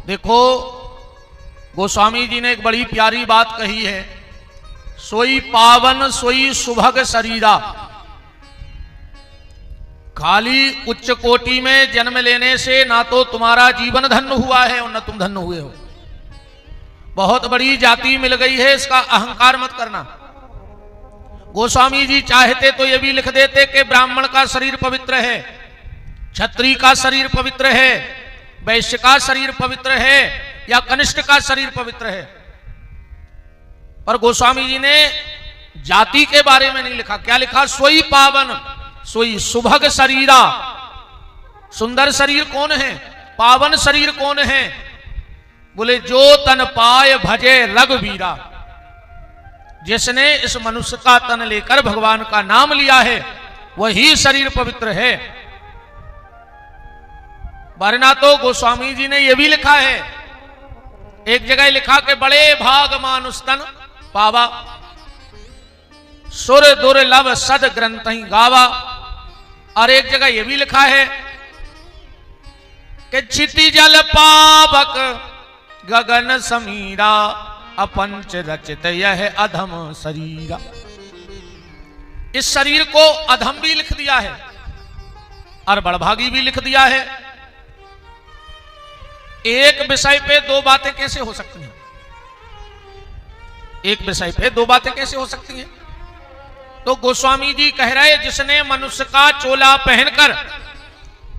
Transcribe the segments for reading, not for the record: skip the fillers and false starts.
देखो, गोस्वामी जी ने एक बड़ी प्यारी बात कही है, सोई पावन सोई सुभग शरीरा। खाली उच्च कोटि में जन्म लेने से ना तो तुम्हारा जीवन धन्य हुआ है और न तुम धन्य हुए हो। बहुत बड़ी जाति मिल गई है, इसका अहंकार मत करना। गोस्वामी जी चाहते तो ये भी लिख देते कि ब्राह्मण का शरीर पवित्र है, क्षत्रिय का शरीर पवित्र है, वैश्य का शरीर पवित्र है, या कनिष्ठ का शरीर पवित्र है। पर गोस्वामी जी ने जाति के बारे में नहीं लिखा। क्या लिखा? सोई पावन सोई सुभग शरीरा। सुंदर शरीर कौन है? पावन शरीर कौन है? बोले जो तन पाय भजे रघुवीरा। जिसने इस मनुष्य का तन लेकर भगवान का नाम लिया है वही शरीर पवित्र है। वरना तो गोस्वामी जी ने यह भी लिखा है, एक जगह लिखा कि बड़े भाग मानुष तन पावा, सुर दुर्लभ सद ग्रंथ ही गावा। और एक जगह यह भी लिखा है कि क्षिति जल पावक गगन समीरा, अपंच रचित यह अधम शरीरा। इस शरीर को अधम भी लिख दिया है और बड़भागी भी लिख दिया है। एक विषय पे दो बातें कैसे हो सकती हैं? एक विषय पे दो बातें कैसे हो सकती हैं? तो गोस्वामी जी कह रहे, जिसने मनुष्य का चोला पहनकर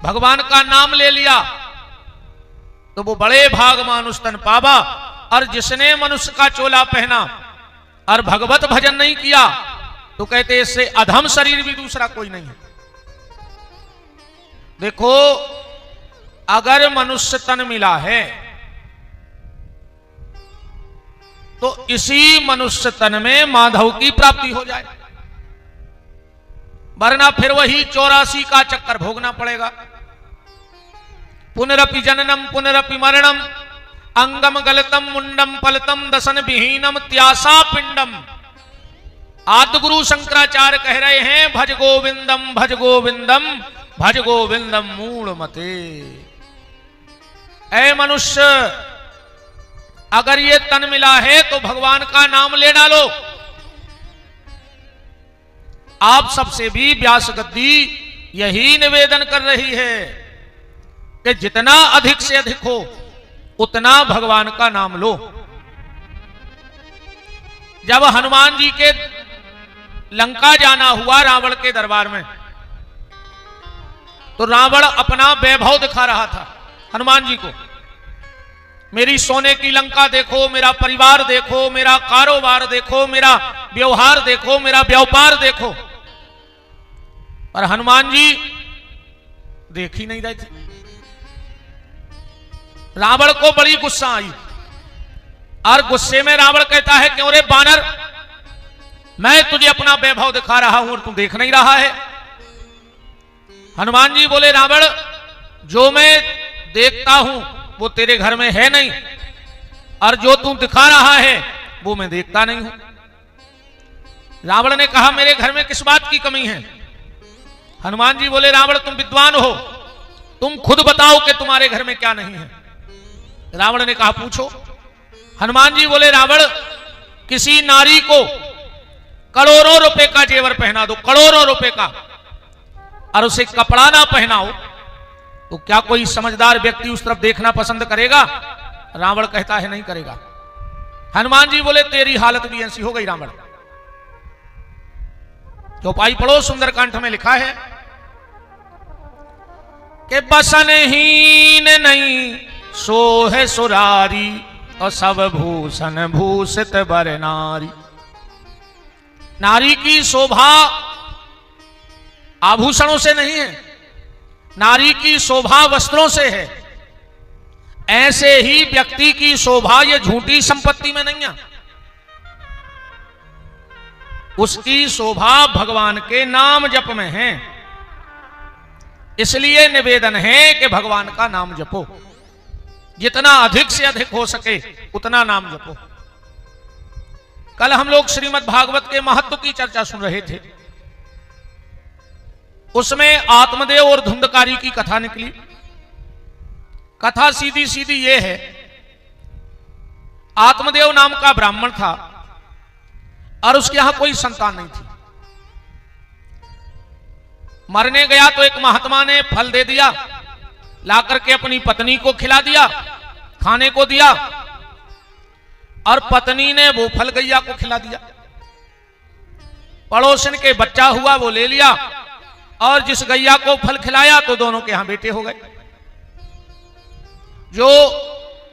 भगवान का नाम ले लिया तो वो बड़े भाग मानुष तन पावा, और जिसने मनुष्य का चोला पहना और भगवत भजन नहीं किया तो कहते इससे अधम शरीर भी दूसरा कोई नहीं है। देखो, अगर मनुष्य तन मिला है तो इसी मनुष्य तन में माधव की प्राप्ति हो जाए, वरना फिर वही 84 का चक्कर भोगना पड़ेगा। पुनरपि जननम पुनरपि मरणम, अंगम गलतम मुंडम पलतम दसन विहीनम त्यासा पिंडम। आदि गुरु शंकराचार्य कह रहे हैं, भज गोविंदम भज गोविंदम भज गोविंदम मूढ़ मते। ऐ मनुष्य, अगर ये तन मिला है तो भगवान का नाम ले डालो। आप सबसे भी व्यास गद्दी यही निवेदन कर रही है कि जितना अधिक से अधिक हो उतना भगवान का नाम लो। जब हनुमान जी के लंका जाना हुआ रावण के दरबार में, तो रावण अपना वैभव दिखा रहा था हनुमान जी को। मेरी सोने की लंका देखो, मेरा परिवार देखो, मेरा कारोबार देखो, मेरा व्यवहार देखो, मेरा व्यापार देखो। पर हनुमान जी देख ही नहीं रहे थे। रावण को बड़ी गुस्सा आई और गुस्से में रावण कहता है, क्यों रे बानर, मैं तुझे अपना वैभव दिखा रहा हूं और तू देख नहीं रहा है। हनुमान जी बोले, रावण, जो मैं देखता हूं वो तेरे घर में है नहीं, और जो तू दिखा रहा है वो मैं देखता नहीं हूं। रावण ने कहा, मेरे घर में किस बात की कमी है? हनुमान जी बोले, रावण, तुम विद्वान हो, तुम खुद बताओ कि तुम्हारे घर में क्या नहीं है। रावण ने कहा, पूछो। हनुमान जी बोले, रावण, किसी नारी को करोड़ों रुपए का जेवर पहना दो, करोड़ों रुपए का, और उसे कपड़ा ना पहनाओ तो क्या कोई समझदार व्यक्ति उस तरफ देखना पसंद करेगा? रावण कहता है, नहीं करेगा। हनुमान जी बोले, तेरी हालत भी ऐसी हो गई रावण। चौपाई पढ़ो, सुंदरकांड में लिखा है कि बसनहीन नहीं सोहे सुरारी, और सब भूषण भूषित बर नारी। नारी की शोभा आभूषणों से नहीं है, नारी की शोभा वस्त्रों से है। ऐसे ही व्यक्ति की शोभा ये झूठी संपत्ति में नहीं है, उसकी शोभा भगवान के नाम जप में है। इसलिए निवेदन है कि भगवान का नाम जपो, जितना अधिक से अधिक हो सके उतना नाम जपो। कल हम लोग श्रीमद् भागवत के महत्व की चर्चा सुन रहे थे, उसमें आत्मदेव और धुंधकारी की कथा निकली। कथा सीधी सीधी ये है, आत्मदेव नाम का ब्राह्मण था और उसके यहां कोई संतान नहीं थी। मरने गया तो एक महात्मा ने फल दे दिया, लाकर के अपनी पत्नी को खिला दिया, खाने को दिया, और पत्नी ने वो फल गैया को खिला दिया। पड़ोसन के बच्चा हुआ वो ले लिया, और जिस गैया को फल खिलाया तो दोनों के यहां बेटे हो गए। जो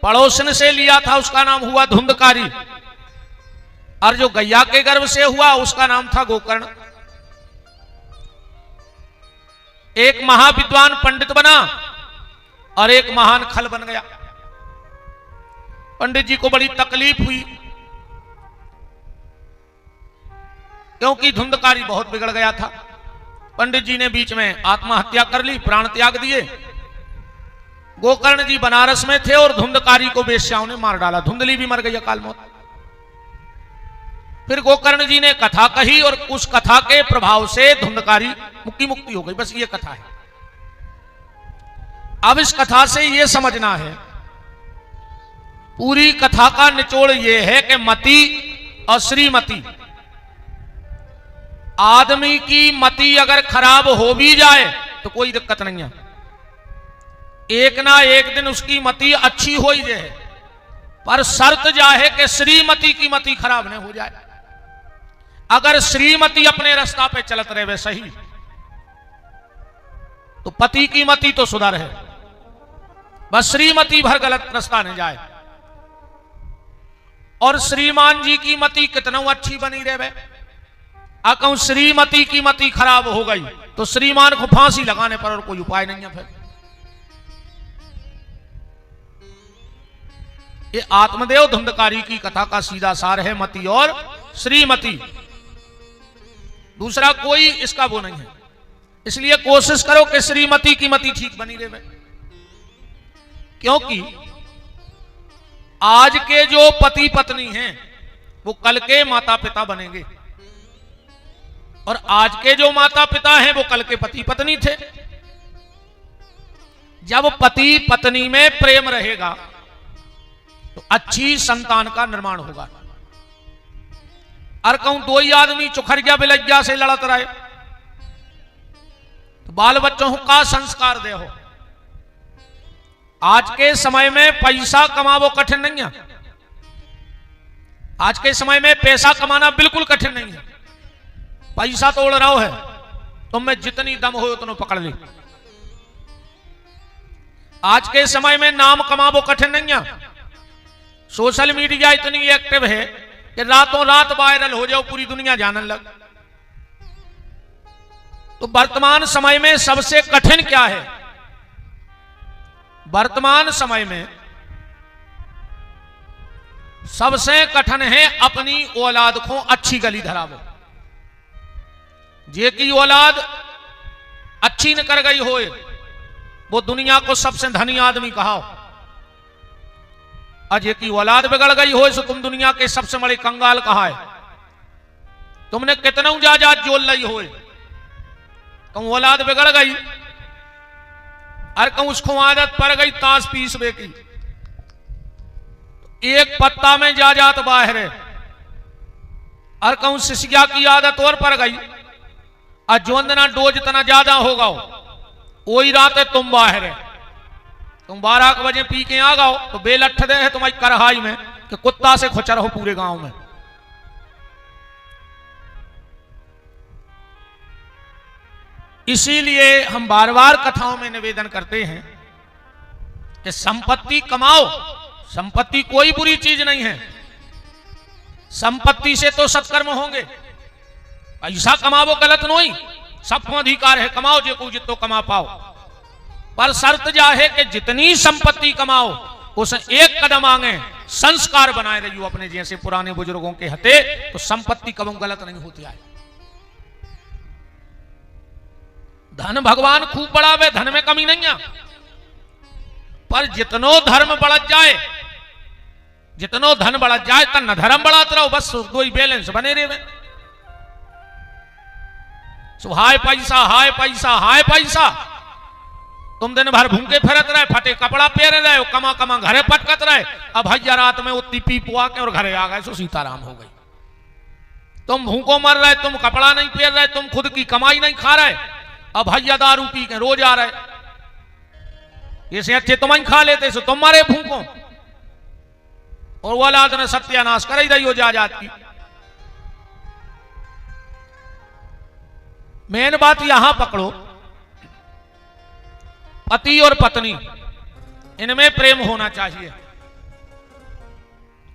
पड़ोसन से लिया था उसका नाम हुआ धुंधकारी, और जो गैया के गर्भ से हुआ उसका नाम था गोकर्ण। एक महाविद्वान पंडित बना और एक महान खल बन गया। पंडित जी को बड़ी तकलीफ हुई, क्योंकि धुंधकारी बहुत बिगड़ गया था। पंडित जी ने बीच में आत्महत्या कर ली, प्राण त्याग दिए। गोकर्ण जी बनारस में थे और धुंधकारी को वेश्याओं ने मार डाला। धुंधली भी मर गई अकाल मौत। फिर गोकर्ण जी ने कथा कही और उस कथा के प्रभाव से धुंधकारी मुक्ति हो गई। बस ये कथा है। अब इस कथा से ये समझना है, पूरी कथा का निचोड़ ये है कि मति और श्रीमती, आदमी की मति अगर खराब हो भी जाए तो कोई दिक्कत नहीं है, एक ना एक दिन उसकी मति अच्छी हो ही जाए, पर शर्त जाए कि श्रीमती की मति खराब नहीं हो जाए। अगर श्रीमती अपने रास्ता पे चलत रहे वे सही, तो पति की मति तो सुधर है, बस श्रीमती भर गलत रास्ता नहीं जाए। और श्रीमान जी की मति कितना अच्छी बनी रहे, अगर श्रीमती की मति खराब हो गई तो श्रीमान को फांसी लगाने पर और कोई उपाय नहीं है। फिर ये आत्मदेव धुंधकारी की कथा का सीधा सार है, मति और श्रीमती, दूसरा कोई इसका वो नहीं है। इसलिए कोशिश करो कि श्रीमती की मति ठीक बनी रहे, क्योंकि आज के जो पति पत्नी हैं वो कल के माता पिता बनेंगे, और आज के जो माता पिता हैं वो कल के पति पत्नी थे। जब पति पत्नी में प्रेम रहेगा तो अच्छी संतान का निर्माण होगा। और कहूं दो ही आदमी चुखरिया बिलैया से लड़त रहे तो बाल बच्चों का संस्कार दे हो। आज के समय में पैसा कमावो कठिन नहीं है, आज के समय में पैसा कमाना बिल्कुल कठिन नहीं है। पैसा तो उड़ रहा है, तुम में जितनी दम हो उतना पकड़ ली। आज के समय में नाम कमावो कठिन नहीं है, सोशल मीडिया इतनी एक्टिव है कि रातों रात वायरल हो जाओ, पूरी दुनिया जानने लग। तो वर्तमान समय में सबसे कठिन क्या है? वर्तमान समय में सबसे कठिन है अपनी औलाद को अच्छी गली धरावो। जे की औलाद अच्छी न कर गई होए वो दुनिया को सबसे धनी आदमी कहाओ, अजय की औलाद बिगड़ गई हो तो तुम दुनिया के सबसे बड़े कंगाल कहा है। तुमने कितना जायदाद जोल ली हो, तुम औलाद बिगड़ गई, अरे कहूं उसको आदत पड़ गई ताश पीसवे की, एक पत्ता में जायदाद बाहर है। और कहूं शिष्या की आदत और पड़ गई, और जोंदना डोज इतना ज्यादा होगा वही रात है तुम बाहर है। तुम 12 बजे पी के आ गओ तो बेल अट्ठ दे है तुम्हारी करहाई में कि कुत्ता से खुचर हो पूरे गांव में। इसीलिए हम बार बार कथाओं में निवेदन करते हैं कि संपत्ति कमाओ, संपत्ति कोई बुरी चीज नहीं है, संपत्ति से तो सत्कर्म होंगे। पैसा कमाओ गलत नहीं, सबको अधिकार है, कमाओ जो को जितो कमा पाओ, पर शर्त जा है कि जितनी संपत्ति कमाओ उस एक कदम आगे संस्कार बनाए रहियो अपने जैसे पुराने बुजुर्गों के हते, तो संपत्ति कभी गलत नहीं होती है। धन भगवान खूब बढ़ावे, धन में कमी नहीं है, पर जितनो धर्म बढ़ जाए, जितनो धन बढ़ जाए तन धर्म बढ़ाते रहो, बस दो ही बैलेंस बने रहे। सो हाय पैसा हाय पैसा हाय पैसा, तुम दिन भर भूखे फिरत रहे, फटे कपड़ा पहने रहे, कमा कमा घरे पटकत रहे। अब भैया रात में उतनी पी पुआ के और घरे आ गए, सो सीताराम हो गई। तुम भूखों मर रहे, तुम कपड़ा नहीं पहन रहे, तुम खुद की कमाई नहीं खा रहे, अब भैया दारू पी के रोज आ रहे। इसे अच्छे तुम ही खा लेते, सो तुम मरे भूखों। और वो औलाद ने सत्यानाश कर ही रही हो जा जाती। मेन बात यहां पकड़ो, पति और पत्नी इनमें प्रेम होना चाहिए।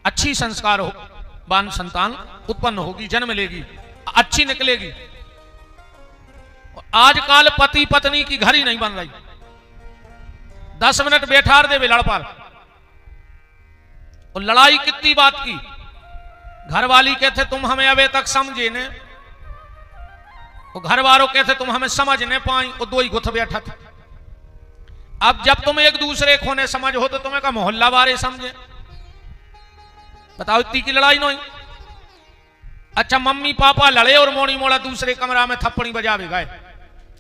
अच्छी संस्कार हो, बान संतान उत्पन्न होगी, जन्म लेगी, अच्छी निकलेगी। आजकल पति पत्नी की घर ही नहीं बन रही। 10 मिनट बैठार दे वे लड़ पार, और लड़ाई कितनी बात की। घर वाली कहते तुम हमें अबे तक समझे ने, और घर वालों कहते तुम हमें समझ नहीं पाई, और दो ही गुथ बैठा था। अब जब तुम एक दूसरे को ने समझ हो तो तुम्हें का मोहल्ला वाले समझे। बताओ इतनी की लड़ाई नहीं। अच्छा मम्मी पापा लड़े और मोड़ी मोड़ा दूसरे कमरा में थप्पड़ी बजावे गए,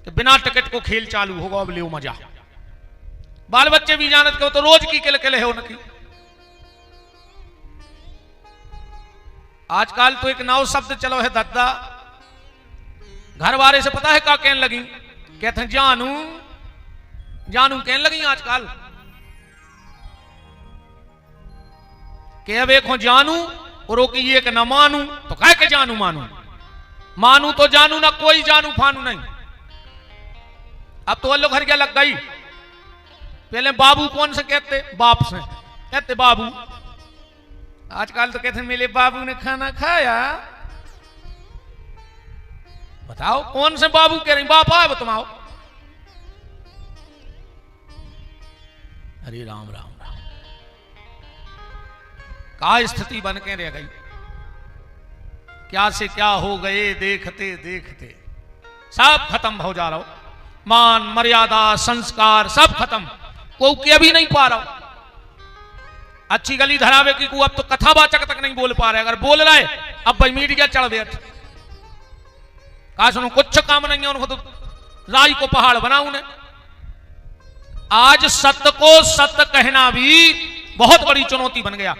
तो बिना टिकट को खेल चालू होगा, अब ले मजा। बाल बच्चे भी जानत के तो रोज की किलकिल है उनकी। आजकल तो एक नौ शब्द चलो है दद्दा। घर वाले से पता है क्या कहने लगी, कहते हैं जानू जानू कहने लगी आजकल। के अब एक हो जानू और वो की एक न मानू, तो कह के जानू मानू, मानू तो जानू ना, कोई जानू फानू नहीं। अब तो लोग घर क्या लग गई। पहले बाबू कौन से कहते, बाप से कहते बाबू। आजकल तो कहते मेरे बाबू ने खाना खाया। बताओ कौन से बाबू कह रही, बाप आए तुम आओ। हरे राम राम राम। का स्थिति बन के रह गई। क्या से क्या हो गए, देखते देखते सब खत्म हो जा रहा हो। मान मर्यादा संस्कार सब खत्म, कोई के भी नहीं पा रहा। अच्छी गली धरावे की को अब तो कथावाचक तक नहीं बोल पा रहे। अगर बोल रहे अब भाई मीडिया चढ़ दे। कहा सुनो कुछ काम नहीं है उनको, तो राई को पहाड़ बनाऊ ने। आज सत्य को सत्य कहना भी बहुत बड़ी चुनौती बन गया।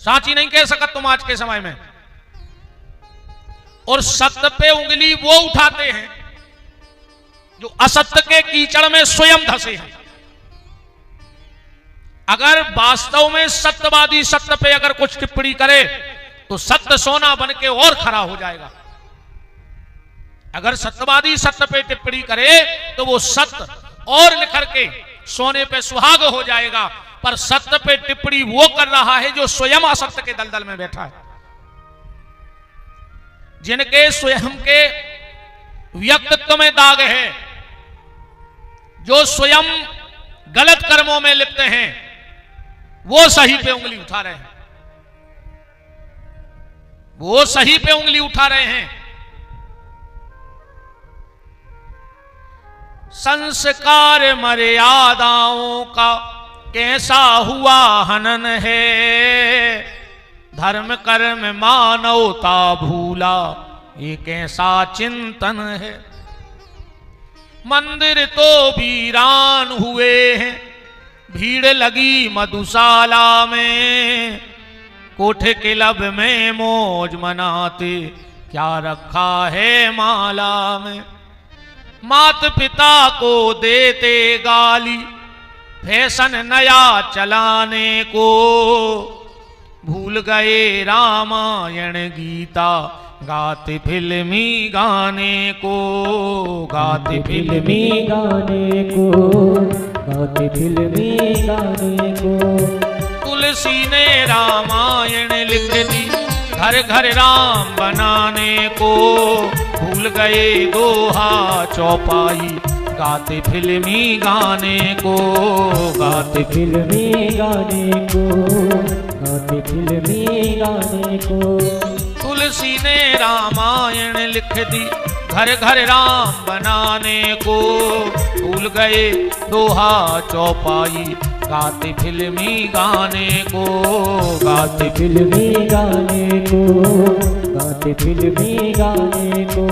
साची नहीं कह सकत तुम आज के समय में। और सत्य पे उंगली वो उठाते हैं जो असत्य के कीचड़ में स्वयं धसे हैं। अगर वास्तव में सत्यवादी सत्य पे अगर कुछ टिप्पणी करे तो सत्य सोना बन के और खरा हो जाएगा। अगर सत्यवादी सत्य पे टिप्पणी करे तो वो सत्य और निखर के सोने पे सुहाग हो जाएगा। पर सत्य पे टिप्पणी वो कर रहा है जो स्वयं असत्य के दलदल में बैठा है, जिनके स्वयं के व्यक्तित्व में दाग है, जो स्वयं गलत कर्मों में लिप्त हैं, वो सही पे उंगली उठा रहे हैं। वो सही पे उंगली उठा रहे हैं। संस्कार मर्यादाओं का कैसा हुआ हनन है, धर्म कर्म मानवता भूला ये कैसा चिंतन है। मंदिर तो वीरान हुए हैं, भीड़ लगी मधुशाला में, कोठे के लब में मौज मनाते क्या रखा है माला में। मात पिता को देते गाली फैशन नया चलाने को, भूल गए रामायण गीता गाते फिल्मी गाने को, गाते फिल्मी गाने को, गाते फिल्मी गाने को। तुलसी ने रामायण लिख दी घर घर राम बनाने को, भूल गए दोहा चौपाई गाते फिल्मी गाने को, गाते फिल्मी गाने को, गाते फिल्मी गाने को। तुलसी ने रामायण लिख दी घर घर राम बनाने को, भूल गए दोहा चौपाई गाते फिल्मी गाने को, गाते फिल्मी गाने को, गाते फिल्मी गाने को।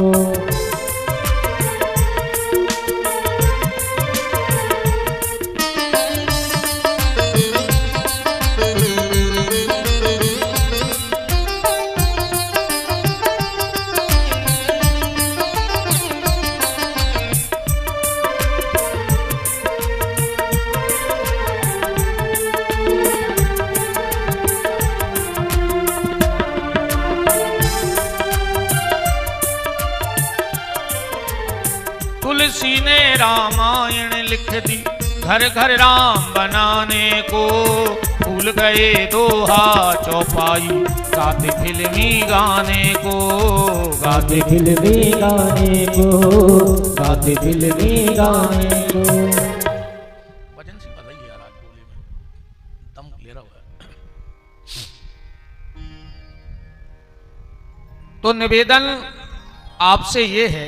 रामायण लिख दी, घर घर राम बनाने को, भूल गए दोहा चौपाई, गाते फिल्मी गाने को, गाते फिल्मी गाने को, गाते फिल्मी गाने को। वजन से बताइए यार, आप बोले में दम ले रहा हुआ। तो निवेदन आपसे ये है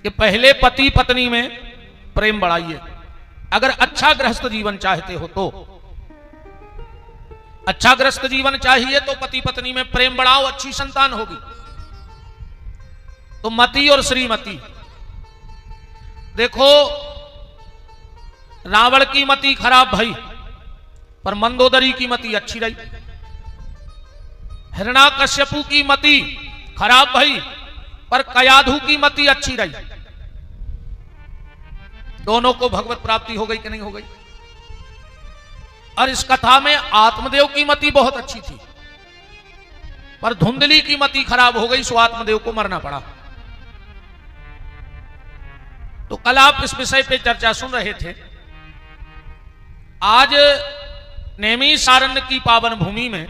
कि पहले पति पत्नी में प्रेम बढ़ाइए। अगर अच्छा गृहस्थ जीवन चाहते हो तो, अच्छा गृहस्थ जीवन चाहिए तो पति पत्नी में प्रेम बढ़ाओ, अच्छी संतान होगी। तो मति और श्रीमती देखो, रावण की मति खराब भई पर मंदोदरी की मति अच्छी रही, हिरण्याकश्यपु की मति खराब भई पर कयाधु की मति अच्छी रही। दोनों को भगवत प्राप्ति हो गई कि नहीं हो गई। और इस कथा में आत्मदेव की मति बहुत अच्छी थी पर धुंधली की मति खराब हो गई, सो आत्मदेव को मरना पड़ा। तो कल आप इस विषय पे चर्चा सुन रहे थे। आज नैमिषारण्य की पावन भूमि में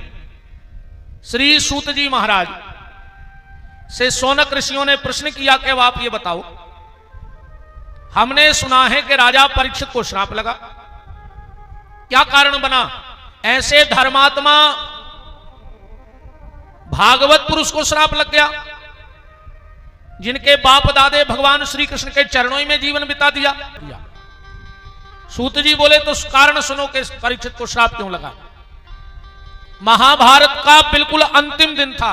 श्री सूत जी महाराज से शौनक ऋषियों ने प्रश्न किया कि अब आप ये बताओ, हमने सुना है कि राजा परीक्षित को श्राप लगा, क्या कारण बना? ऐसे धर्मात्मा भागवत पुरुष को श्राप लग गया जिनके बाप दादे भगवान श्री कृष्ण के चरणों में जीवन बिता दिया। सूत जी बोले तो कारण सुनो कि परीक्षित को श्राप क्यों लगा। महाभारत का बिल्कुल अंतिम दिन था,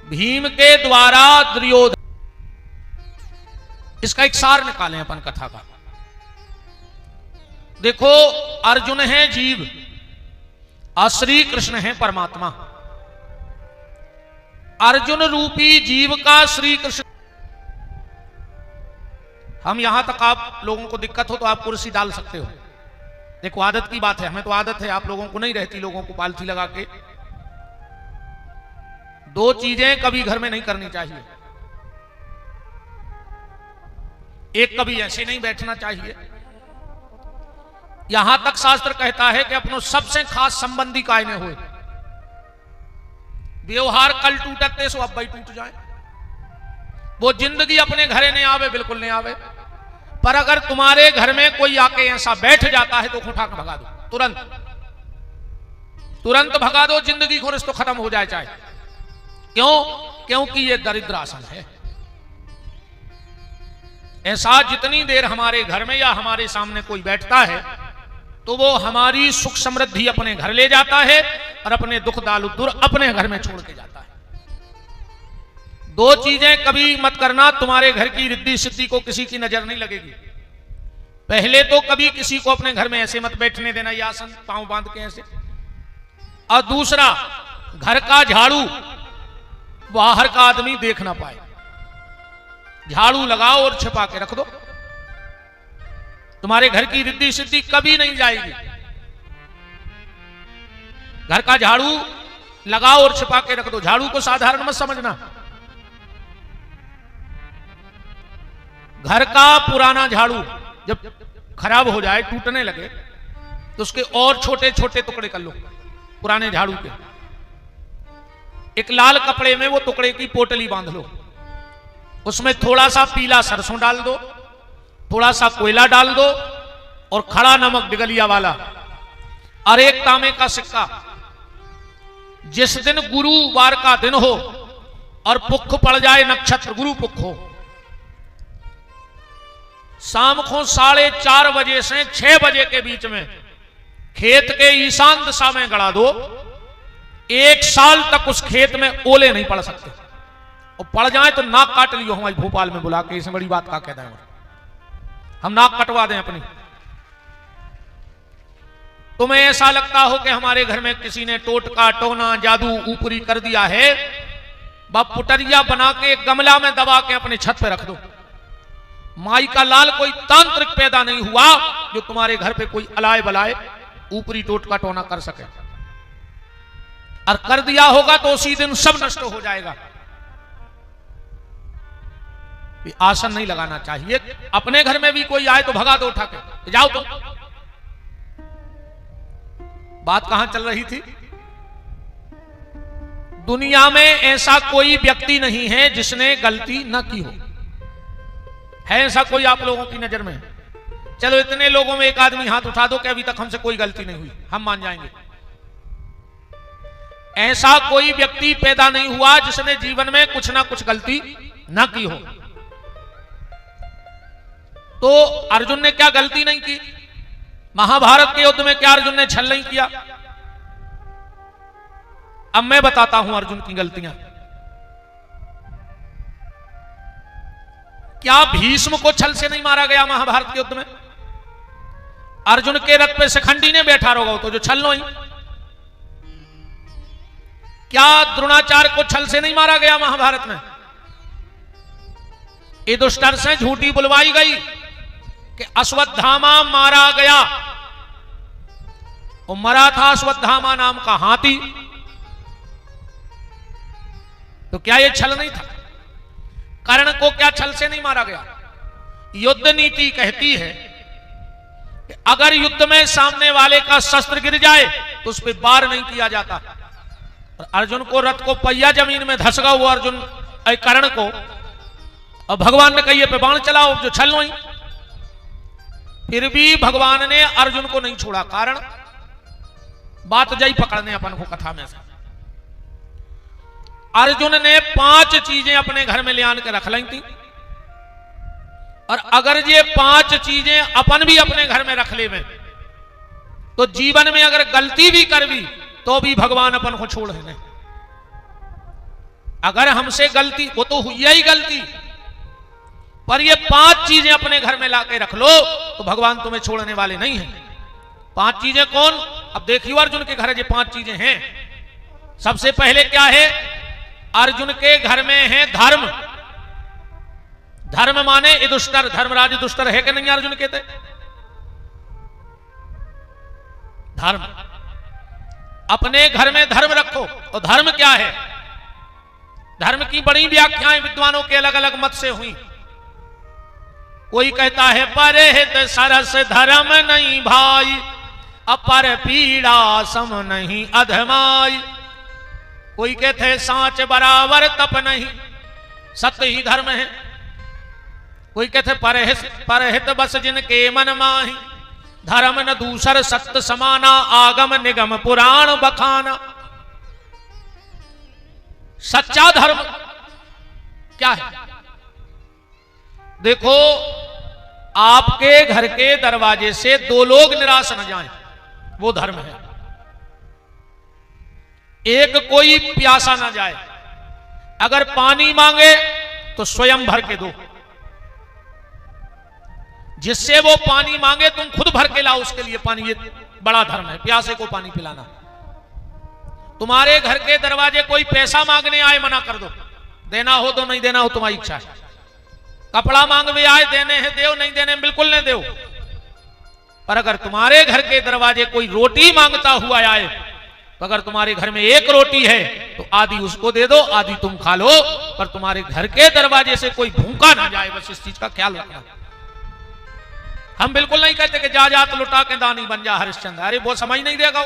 भीम के द्वारा दुर्योधन, इसका एक सार निकालें अपन कथा का। देखो, अर्जुन है जीव और श्री कृष्ण है परमात्मा। अर्जुन रूपी जीव का श्री कृष्ण, हम यहां तक आप लोगों को दिक्कत हो तो आप कुर्सी डाल सकते हो। देखो आदत की बात है, हमें तो आदत है, आप लोगों को नहीं रहती, लोगों को पालथी लगा के। दो चीजें कभी घर में नहीं करनी चाहिए। एक, कभी ऐसे नहीं बैठना चाहिए। यहां तक शास्त्र कहता है कि अपनों सबसे खास संबंधी कायने हुए, व्यवहार कल टूटते सो अब भाई टूट जाए। वो जिंदगी अपने घरे नहीं आवे, बिल्कुल नहीं आवे। पर अगर तुम्हारे घर में कोई आके ऐसा बैठ जाता है तो उठा कर भगा दो, तुरंत तुरंत भगा दो, जिंदगी को रिश्ता खत्म हो जाए चाहे। क्यों? क्योंकि ये दरिद्र आसन है। ऐसा जितनी देर हमारे घर में या हमारे सामने कोई बैठता है तो वो हमारी सुख समृद्धि अपने घर ले जाता है और अपने दुख दालुदुर अपने घर में छोड़ के जाता है। दो चीजें कभी मत करना, तुम्हारे घर की रिद्धि सिद्धि को किसी की नजर नहीं लगेगी। पहले तो कभी किसी को अपने घर में ऐसे मत बैठने देना, ये आसन पांव बांध के ऐसे। और दूसरा, घर का झाड़ू बाहर का आदमी देख ना पाए। झाड़ू लगाओ और छिपा के रख दो, तुम्हारे घर की रिद्धि सिद्धि कभी नहीं जाएगी। घर का झाड़ू लगाओ और छिपा के रख दो। झाड़ू को साधारण मत समझना। घर का पुराना झाड़ू जब खराब हो जाए, टूटने लगे, तो उसके और छोटे छोटे टुकड़े कर लो पुराने झाड़ू के। एक लाल कपड़े में वो टुकड़े की पोटली बांध लो, उसमें थोड़ा सा पीला सरसों डाल दो, थोड़ा सा कोयला डाल दो और खड़ा नमक डिगलिया वाला और एक तांबे का सिक्का। जिस दिन गुरुवार का दिन हो और पुख पड़ जाए, नक्षत्र गुरु पुख हो, शाम को 4:30 बजे से 6 बजे के बीच में खेत के ईशान दिशा में गड़ा दो। 1 साल तक उस खेत में ओले नहीं पड़ सकते, और पड़ जाए तो नाक काट लियो हमारी भोपाल में बुला के। इसमें बड़ी बात का कहता है, हम नाक कटवा दें अपनी। तुम्हें ऐसा लगता हो कि हमारे घर में किसी ने टोटका टोना जादू ऊपरी कर दिया है, बाप पुटरिया बना के एक गमला में दबा के अपने छत पे रख दो। माई का लाल कोई तांत्रिक पैदा नहीं हुआ जो तुम्हारे घर पे कोई अलाय बलाय ऊपरी टोटका टोना कर सके, और कर दिया होगा तो उसी दिन सब नष्ट हो जाएगा। आसन नहीं लगाना चाहिए। अपने घर में भी कोई आए तो भगा दो उठा के, जाओ तुम। बात कहां चल रही थी? दुनिया में ऐसा कोई व्यक्ति नहीं है जिसने गलती न की हो। है ऐसा कोई आप लोगों की नजर में? चलो इतने लोगों में एक आदमी हाथ उठा दो कि अभी तक हमसे कोई गलती नहीं हुई, हम मान जाएंगे। ऐसा कोई व्यक्ति पैदा नहीं हुआ जिसने जीवन में कुछ ना कुछ गलती ना की हो। तो अर्जुन ने क्या गलती नहीं की? महाभारत के युद्ध में क्या अर्जुन ने छल नहीं किया? अब मैं बताता हूं अर्जुन की गलतियां। क्या भीष्म को छल से नहीं मारा गया महाभारत के युद्ध में? अर्जुन के रथ पे शिखंडी ने बैठा रहोगा तो जो छल लो ही। क्या द्रोणाचार्य को छल से नहीं मारा गया महाभारत में? युधिष्ठिर से झूठी बुलवाई गई कि अश्वत्थामा मारा गया, वो मरा था अश्वत्थामा नाम का हाथी। तो क्या ये छल नहीं था? कर्ण को क्या छल से नहीं मारा गया? युद्ध नीति कहती है कि अगर युद्ध में सामने वाले का शस्त्र गिर जाए तो उस पर वार नहीं किया जाता। और अर्जुन को रथ को पहिया जमीन में धसका हुआ अर्जुन कर्ण को, और भगवान ने कही पे बाण चलाओ, जो छल नहीं। फिर भी भगवान ने अर्जुन को नहीं छोड़ा। कारण बात जाई पकड़ने अपन को कथा में से। अर्जुन ने 5 चीजें अपने घर में ले आन के रख ली थी, और अगर ये 5 चीजें अपन भी अपने घर में रख ले में तो जीवन में अगर गलती भी कर भी तो भी भगवान अपन को छोड़ है। अगर हमसे गलती, वो तो हुई ही गलती, पर ये 5 चीजें अपने घर में लाके रख लो तो भगवान तुम्हें छोड़ने वाले नहीं हैं। 5 चीजें कौन? अब देखियो अर्जुन के घर ये 5 चीजें हैं। सबसे पहले क्या है? अर्जुन के घर में है धर्म। धर्म माने युधिष्ठिर, धर्मराज युधिष्ठिर है कि नहीं अर्जुन के? धर्म। अपने घर में धर्म रखो। और धर्म क्या है? धर्म की बड़ी व्याख्याएं विद्वानों के अलग अलग मत से हुई। कोई कहता है परहित सरस धर्म नहीं भाई, अपर पीड़ा सम नहीं अधमाई। कोई कहते हैं सांच बराबर तप नहीं, सत्य ही धर्म है। कोई कहते परहित बस जिनके मन माही, धर्म न दूसर सत्य समाना, आगम निगम पुराण बखाना। सच्चा धर्म क्या है? देखो, आपके घर के दरवाजे से 2 लोग निराश न जाएं, वो धर्म है। एक कोई प्यासा ना जाए, अगर पानी मांगे तो स्वयं भर के दो। जिससे वो पानी मांगे तुम खुद भर के लाओ उसके लिए पानी। ये बड़ा धर्म है, प्यासे को पानी पिलाना। तुम्हारे घर के दरवाजे कोई पैसा मांगने आए, मना कर दो। देना हो तो, नहीं देना हो तुम्हारी इच्छा है। कपड़ा मांगने आए, देने हैं देव, नहीं देने बिल्कुल नहीं देव। पर अगर तुम्हारे घर के दरवाजे कोई रोटी मांगता हुआ आए, तो अगर तुम्हारे घर में 1 रोटी है तो आधी उसको दे दो, आधी तुम खा लो। पर तुम्हारे घर के दरवाजे से कोई भूखा ना जाए, बस इस चीज का ख्याल रखना। हम बिल्कुल नहीं कहते कि जा जात लुटा के दानी बन जा हरिश्चंद्र। अरे वो समझ नहीं देगा।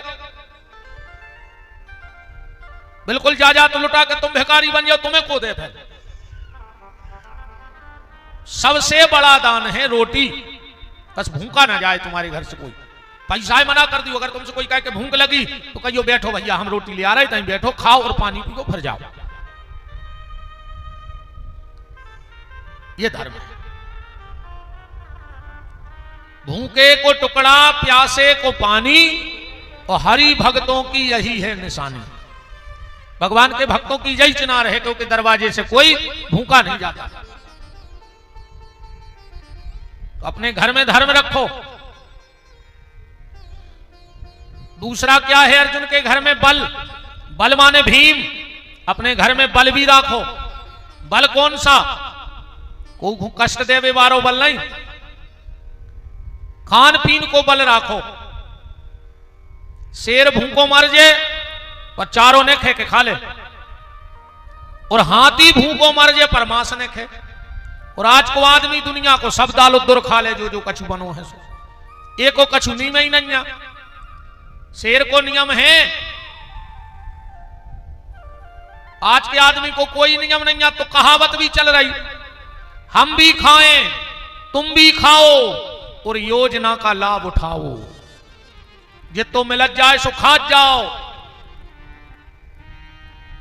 बिल्कुल जा जात लुटा के तुम भिखारी बन जाओ, तुम्हें को दे। फिर सबसे बड़ा दान है रोटी, बस भूखा ना जाए तुम्हारे घर से कोई। पैसा मना कर दियो। अगर तुमसे कोई कहे कि भूख लगी तो कहियो बैठो भैया, हम रोटी ले आ रहे हैं, बैठो खाओ और पानी पियो फिर जाओ। ये धर्म है। भूखे को टुकड़ा, प्यासे को पानी, और हरि भक्तों की यही है निशानी। भगवान के भक्तों की यही चिनार है, क्योंकि दरवाजे से कोई भूखा नहीं जाता। तो अपने घर में धर्म रखो। दूसरा क्या है अर्जुन के घर में? बल। बल माने भीम। अपने घर में बल भी रखो। बल कौन सा? को कष्ट देवे वारो बल नहीं। खान पीन को बल रखो। शेर भूखों मर जाए पर चारों ने खे के खा ले, और हाथी भूखों मर जाए पर मांस ने खे। और आज को आदमी दुनिया को सब दाल दुर खा ले जो कछु बनो है सो एको कछु नी में ही नहीं। शेर को नियम है, आज के आदमी को कोई नियम नहीं है। तो कहावत भी चल रही, हम भी खाएं तुम भी खाओ और योजना का लाभ उठाओ, जितो मिल जाए सो खा जाओ।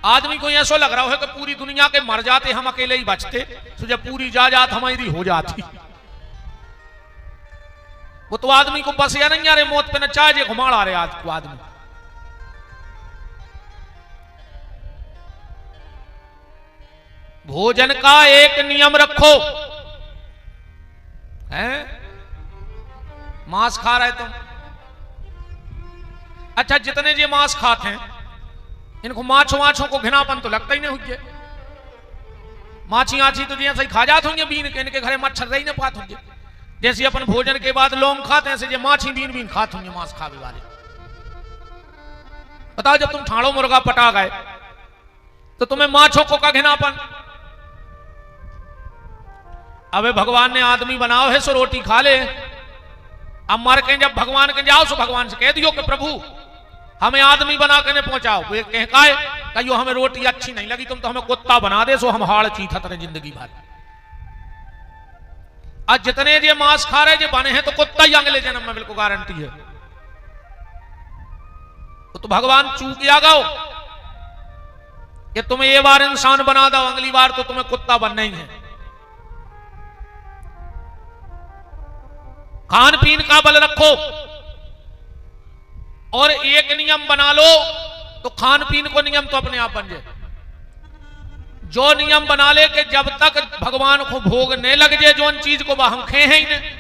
आदमी को ऐसा लग रहा है कि पूरी दुनिया के मर जाते हम अकेले ही बचते, तो जब पूरी जायदाद हमारी हो जाती। वो तो आदमी को बस या नहीं आ रहे मौत पे न चाहे जे घुमाड़ आ रहे आज को आदमी। भोजन का एक नियम रखो, है मांस खा रहे तुम, अच्छा जितने जे मांस खाते हैं इनको माछों को घिनापन तो लगता ही नहीं हुई। माछी आछी तो जैसे ही खा जाते होंगे बीन के, इनके घरे मच्छर रही न पाते होंगे। जैसे अपन भोजन के बाद लौंग खाते हैं ऐसे जो माछी बीन बीन खाते होंगे मांस खावे वाले। बताओ जब तुम ठाड़ो मुर्गा पटा गए तो तुम्हें माछों को का घिनापन। अबे भगवान ने आदमी बनाओ है सो रोटी खा ले। अब मर के जब भगवान के जाओ सो भगवान से कह दियो कि प्रभु हमें आदमी बना के पहुंचाओ। वो कहियो हमें रोटी अच्छी नहीं लगी, तुम तो हमें कुत्ता बना दे सो हम हाड़ चीथत रहे जिंदगी भर। आज जितने ये मांस खा रहे जो बने हैं तो कुत्ता ही अगले जन्म में बिल्कुल गारंटी है। तो भगवान चूक गया गाओ कि तुम्हें ये बार इंसान बना दो, अगली बार तो तुम्हें कुत्ता बनना ही है। खान पीन का बल रखो और एक नियम बना लो तो खान पीन को नियम तो अपने आप बन जाए। जो नियम बना ले कि जब तक भगवान को भोग नहीं लग जाए जो चीज को हम खे हैं ही नहीं,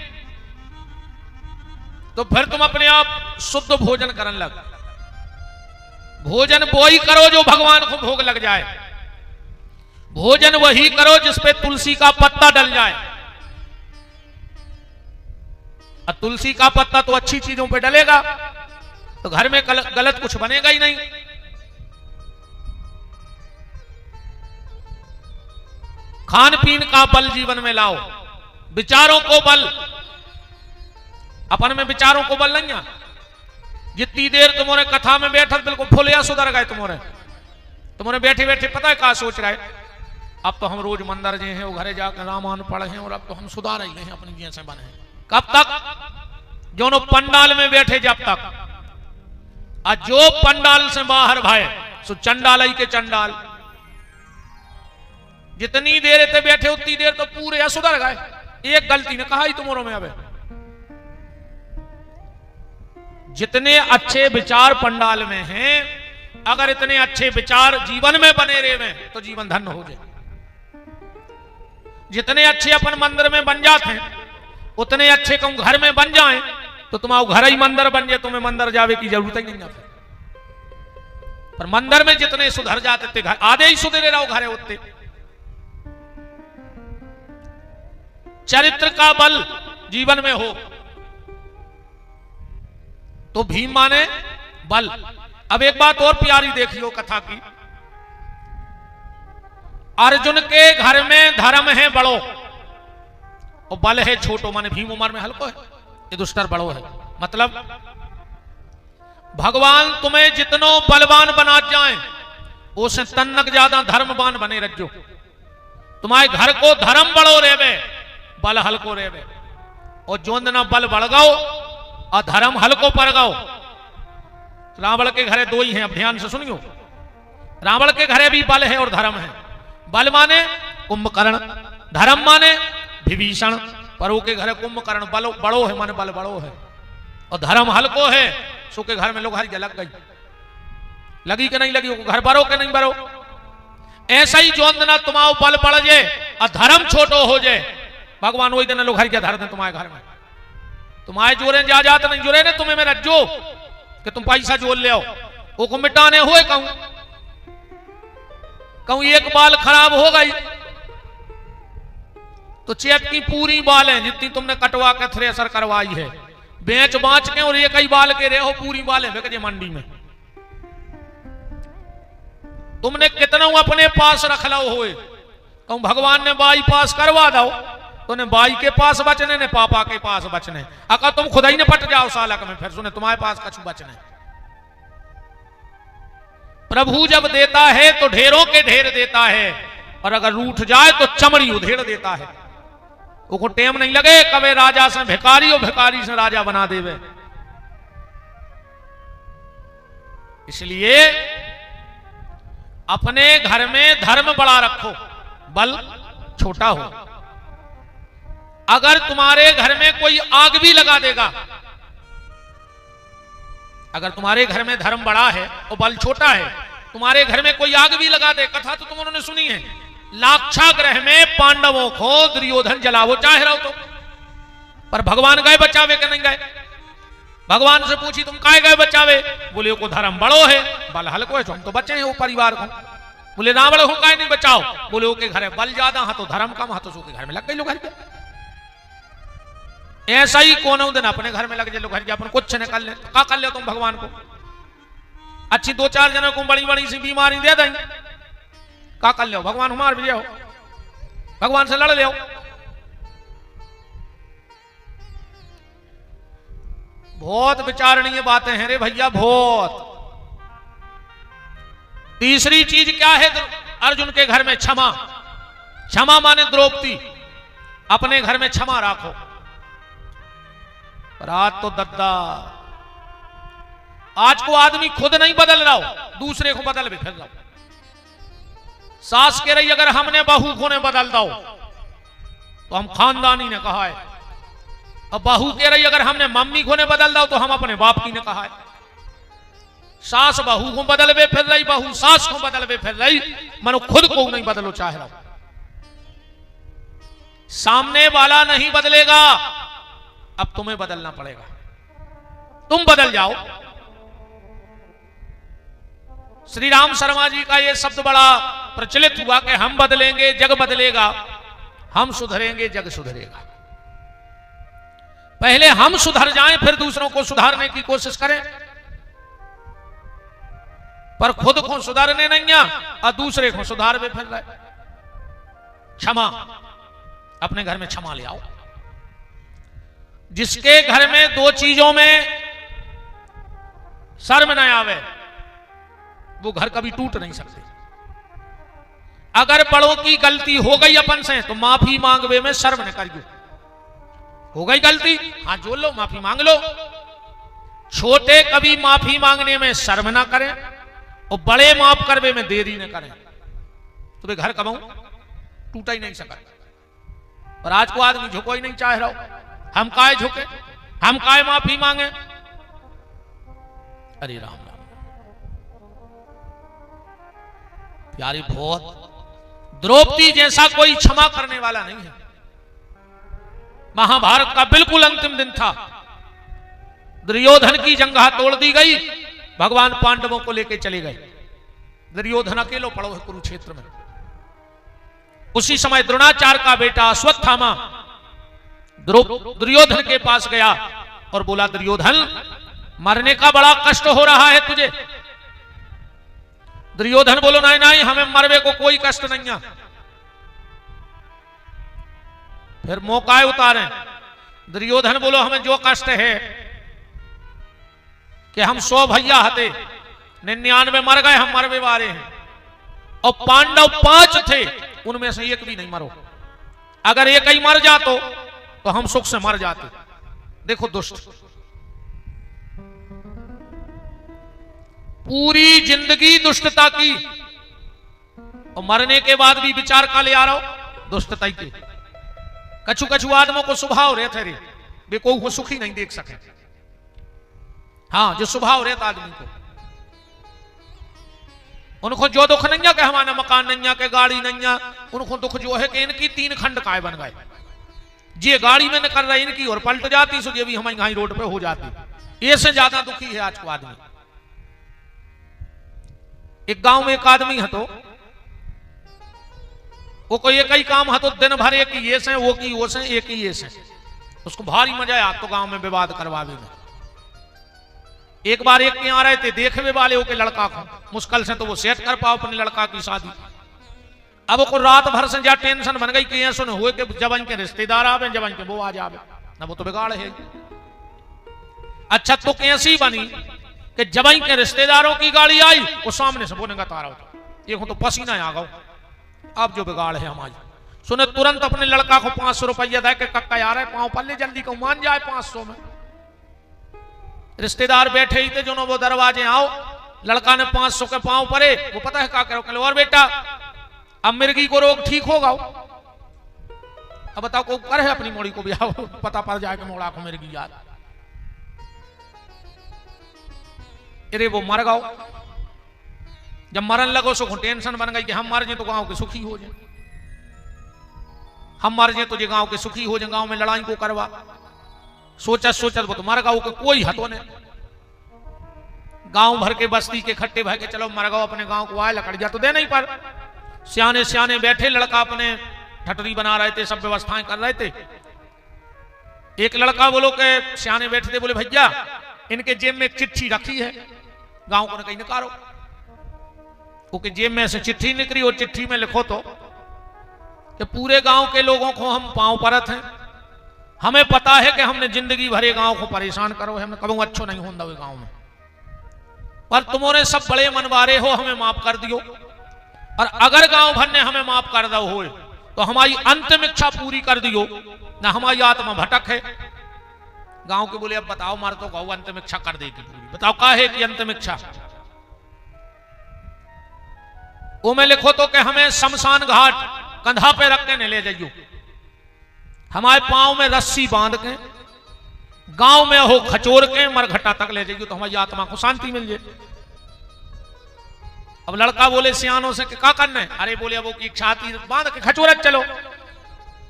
तो फिर तुम अपने आप शुद्ध भोजन करने लग। भोजन वो ही करो जो भगवान को भोग लग जाए, भोजन वही करो जिसपे तुलसी का पत्ता डल जाए। और तुलसी का पत्ता तो अच्छी चीजों पे डलेगा तो घर में गलत कुछ बनेगा ही नहीं। खान पीन का बल जीवन में लाओ, विचारों को बल। अपन में विचारों को बल नहीं है। जितनी देर तुम्हारे कथा में बैठा बिल्कुल फुलिया सुधर गए तुम्हारे बैठे बैठे पता है क्या सोच रहे, अब तो हम रोज मंदिर जे हैं वो घरे जाकर रामायण पढ़े हैं और अब तो हम सुधार ही हैं अपनी जैसे बने हैं। कब तक? जो नो पंडाल में बैठे जब तक, और जो पंडाल से बाहर भाई सो चंडाल ही के चंडाल। जितनी देर इतने बैठे उतनी देर तो पूरे सुधर गए। एक गलती ने कहा ही तुम्हारों में। अब जितने अच्छे विचार पंडाल में हैं, अगर इतने अच्छे विचार जीवन में बने रहे तो जीवन धन्य हो जाए। जितने अच्छे अपन मंदिर में बन जाते हैं उतने अच्छे कम घर में बन जाएं तो तुम्हारा घर ही मंदिर बन जाए, तुम्हें मंदिर जावे की जरूरत ही नहीं है। पर मंदिर में जितने सुधर जाते थे घर आधे ही सुधरे रहो घरे उतने। चरित्र का बल जीवन में हो तो भीम माने बल। अब एक बात और प्यारी देखियो कथा की। अर्जुन के घर में धर्म है बड़ो और बल है छोटो, माने भीम उम्र में हल्को है, ये दुष्टर बड़ो है। मतलब भगवान तुम्हें जितनो बलवान बना जाए उसे तन्नक ज्यादा धर्मवान बने रखो। तुम्हारे घर को धर्म बड़ो रेवे बल हल्को रेवे, और जो ना बल बढ़ गओ और धर्म हल्को पड़ गओ। रावण के घरे दो ही हैं, अब ध्यान से सुनियो। रावण के घरे भी बल है और धर्म है। बल माने कुंभकर्ण, धर्म माने विभीषण। पर वो के घरे कुंभकर्ण बड़ो है माने बल बड़ो है और धर्म हल्को है। सो के घर में लोग हरी लग गई, लगी कि नहीं लगी, घर बरो के नहीं बरो। ऐसा ही जो ना तुम्हारा बल बढ़ जाए और धर्म छोटो हो जाए, भगवान वही दिन लोग हरी क्या धर दे तुम्हारे घर में। तुम्हारे जोरे जा जाते नहीं जोरे ने तुम्हें मेरा जो कि तुम पैसा जोड़ ले आओ, वो को मिटाने हुए कहूं एक बाल खराब हो गई तो चेक की पूरी बाल है जितनी तुमने कटवा के थ्रेसर करवाई है, बेच बांच के और एक ही बाल के रहे हो, पूरी बाल है बिक मंडी में। तुमने कितना अपने पास रख लो हुए कहूं भगवान ने बाईपास करवा दो तो ने बाई के पास बचने ने पापा के पास बचने, अगर तुम खुदा ही ने पट जाओ सालक में फिर सुने तुम्हारे पास कछु बचने। प्रभु जब देता है तो ढेरों के ढेर देता है, और अगर रूठ जाए तो चमड़ी उधेड़ देता है। वो टेम नहीं लगे कभी राजा से भिखारी और भिखारी से राजा बना देवे। इसलिए अपने घर में धर्म बड़ा रखो, बल छोटा हो। अगर तुम्हारे घर में कोई आग भी लगा देगा, अगर तुम्हारे घर में धर्म बड़ा है और बल छोटा है, तुम्हारे घर में कोई आग भी लगा दे, कथा तो तुमने सुनी है, लाक्षागृह में पांडवों को दुर्योधन जलावो चाहे रहो तो, पर भगवान गए बचावे के नहीं गए। भगवान से पूछी तुम काहे गए बचावे, बोले को धर्म बड़ो है, बल हल्को है, हम तो बचे हैं वो परिवार को। बोले ना बड़ो काहे नहीं बचाओ, बोले ओके घर है बल ज्यादा हाँ तो धर्म कम हाँ तो सो के घर में लग गए लोग घर पे। ऐसा ही कोनो दिन अपने घर में लग जाए लोग घर अपन कुछ न कर ले, का कर ले तुम भगवान को। अच्छी 2-4 जनों को बड़ी बड़ी सी बीमारी दे दें, का कर लो भगवान हमार भी हो, भगवान से लड़ ले। बहुत विचारणीय बातें हैं रे भैया, बहुत। तीसरी चीज क्या है अर्जुन के घर में? क्षमा। क्षमा माने द्रौपदी, अपने घर में क्षमा रखो। पर आज तो दद्दा, आज को आदमी खुद नहीं बदल रहा हो, दूसरे को बदल भी फिर रहा हो। सास कह रही अगर हमने बहू को ने बदल दो तो हम खानदानी ने कहा है, अब बहू कह रही अगर हमने मम्मी को ने बदल दो तो हम अपने बाप की ने कहा है। सास बहू को बदलवे फिर रही, बहू सास को बदलवे फिर रही, मनो खुद को नहीं बदलो चाह रहा। सामने वाला नहीं बदलेगा, अब तुम्हें बदलना पड़ेगा, तुम बदल जाओ। श्री राम शर्मा जी का यह शब्द बड़ा प्रचलित हुआ कि हम बदलेंगे जग बदलेगा, हम सुधरेंगे जग सुधरेगा। पहले हम सुधर जाएं फिर दूसरों को सुधारने की कोशिश करें, पर खुद को सुधारने नहीं है और दूसरे को सुधार भी फिर रहे। क्षमा, अपने घर में क्षमा ले आओ। जिसके घर में 2 चीजों में शर्म न आवे वो घर कभी टूट नहीं सकते। अगर बड़ों की गलती हो गई अपन से तो माफी मांगवे में शर्म न करियो। हो गई गलती, हाथ जोड़ लो, माफी मांग लो। छोटे कभी माफी मांगने में शर्म ना करें और बड़े माफ करवे में देरी न करें, तो वे घर कब टूटा ही नहीं सका। पर आज को आदमी झुको ही नहीं चाह रहा, हम काय झुके, हम काय माफी मांगे। अरे राम राम प्यारी, बहुत द्रौपदी जैसा कोई क्षमा करने वाला नहीं है। महाभारत का बिल्कुल अंतिम दिन था, दुर्योधन की जंघा तोड़ दी गई, भगवान पांडवों को लेकर चले गए। दुर्योधन अकेलो पड़ो है कुरुक्षेत्र में। उसी समय द्रोणाचार्य का बेटा अश्वत्थामा दुर्योधन के पास गया और बोला दुर्योधन मरने का बड़ा कष्ट हो रहा है तुझे। दुर्योधन बोलो नहीं नहीं हमें मरवे को कोई कष्ट नहीं है। फिर मौका उतारे। दुर्योधन बोलो हमें जो कष्ट है कि हम 100 भैया हते, 99 मर गए, हम मरवे वाले हैं, और पांडव 5 थे, उनमें से एक भी नहीं मरो। अगर एक ही मर जातो तो हम सुख से मर जाते। देखो दुष्ट, पूरी जिंदगी दुष्टता की और मरने के बाद भी विचार का ले आ रहा हो दुष्टता ही के। कछु कछु आदमों को स्वभाव रहते रे वे को सुखी नहीं देख सके। हाँ, जो स्वभाव रहता आदमी को, उनको जो दुख नहीं है कि हमारा मकान नहीं है, कि गाड़ी नहीं है, उनको दुख जो है कि इनकी 3 खंड काय बन गए। ये गाड़ी में न कर रही इनकी और पलट जाती, सो ये भी हमारी यहां रोड पे हो जाती। ये से ज्यादा दुखी है आज को आदमी। एक गांव में एक आदमी है तो वो कोई एक ही काम है तो दिन भर एक ही ये से, वो की वो से, एक ही ये से। उसको भारी मजा आया तो गांव में विवाद करवावे में। एक बार एक के आ रहे थे देखने वाले के लड़का को, मुश्किल से तो वो सेट कर पाओ अपने लड़का की शादी। अब को रात भर से जा टेंशन बन गई कि ऐसा हुए कि जब इनके रिश्तेदार आवे, जब इनके वो आ जावे ना, वो तो बिगाड़ है। अच्छा तो कैसी बनी कि जब इनके रिश्तेदारों की गाड़ी आई वो सामने से बोलेगा तारा एक तो पसीना आ गो। अब जो बिगाड़ है हमारी, सुने तुरंत अपने लड़का को 500 रुपया दे के कक्का यार है पाँव पल्ले जल्दी को मान जाए 500 में। रिश्तेदार बैठे ही थे जो वो दरवाजे आओ, लड़का ने 500 के पाँव परे, वो पता है क्या करो और बेटा अब मिर्गी को रोग ठीक होगा। अब बताओ को कर है अपनी मोड़ी को भी आओ पता पड़ जाए कि मोड़ा को मिर्गी याद। अरे वो मर गओ, जब मरन लगो सो टेंशन बन गई कि हम मर जाए तो गांव के सुखी हो जाए, हम मर जाए तो गांव के सुखी हो जाए, गांव में लड़ाई को करवा। सोचत सोचत वो तो मर गओ के कोई हतो ने, गांव भर के बस्ती के खट्टे भाई के चलो मर गओ अपने गांव को आए लकड़ जा तो दे नहीं पर सियाने सियाने बैठे, लड़का अपने ठटरी बना रहे थे, सब व्यवस्थाएं कर रहे थे। एक लड़का बोलो के सियाने बैठे थे, बोले भैया इनके जेब में एक चिट्ठी रखी है, गांव को कहीं निकालो। ओके जेब में से चिट्ठी निकली और चिट्ठी में लिखो तो कि पूरे गांव के लोगों को हम पांव परत हैं, हमें पता है कि हमने जिंदगी भरे गांव को परेशान करो है, हमें कभी अच्छो नहीं होता गांव में, पर तुमने सब बड़े मनवारे हो, हमें माफ कर दियो। और अगर गांव भर ने हमें माफ कर दो हो तो हमारी अंतिम इच्छा पूरी कर दियो, ना हमारी आत्मा भटक है। गांव के बोले अब बताओ मार तो गाँव अंतिम इच्छा कर देगी पूरी, बताओ क्या है कि अंतिम इच्छा। वो में लिखो तो कि हमें शमशान घाट कंधा पे रख के नहीं ले जाइयो, हमारे पांव में रस्सी बांध के गांव में हो खचोर के मरघटा तक ले जाइयो तो हमारी आत्मा को शांति मिल जाए। अब लड़का बोले सियानों से क्या करना है, अरे बोले वो की छाती बांध के खचोरत चलो,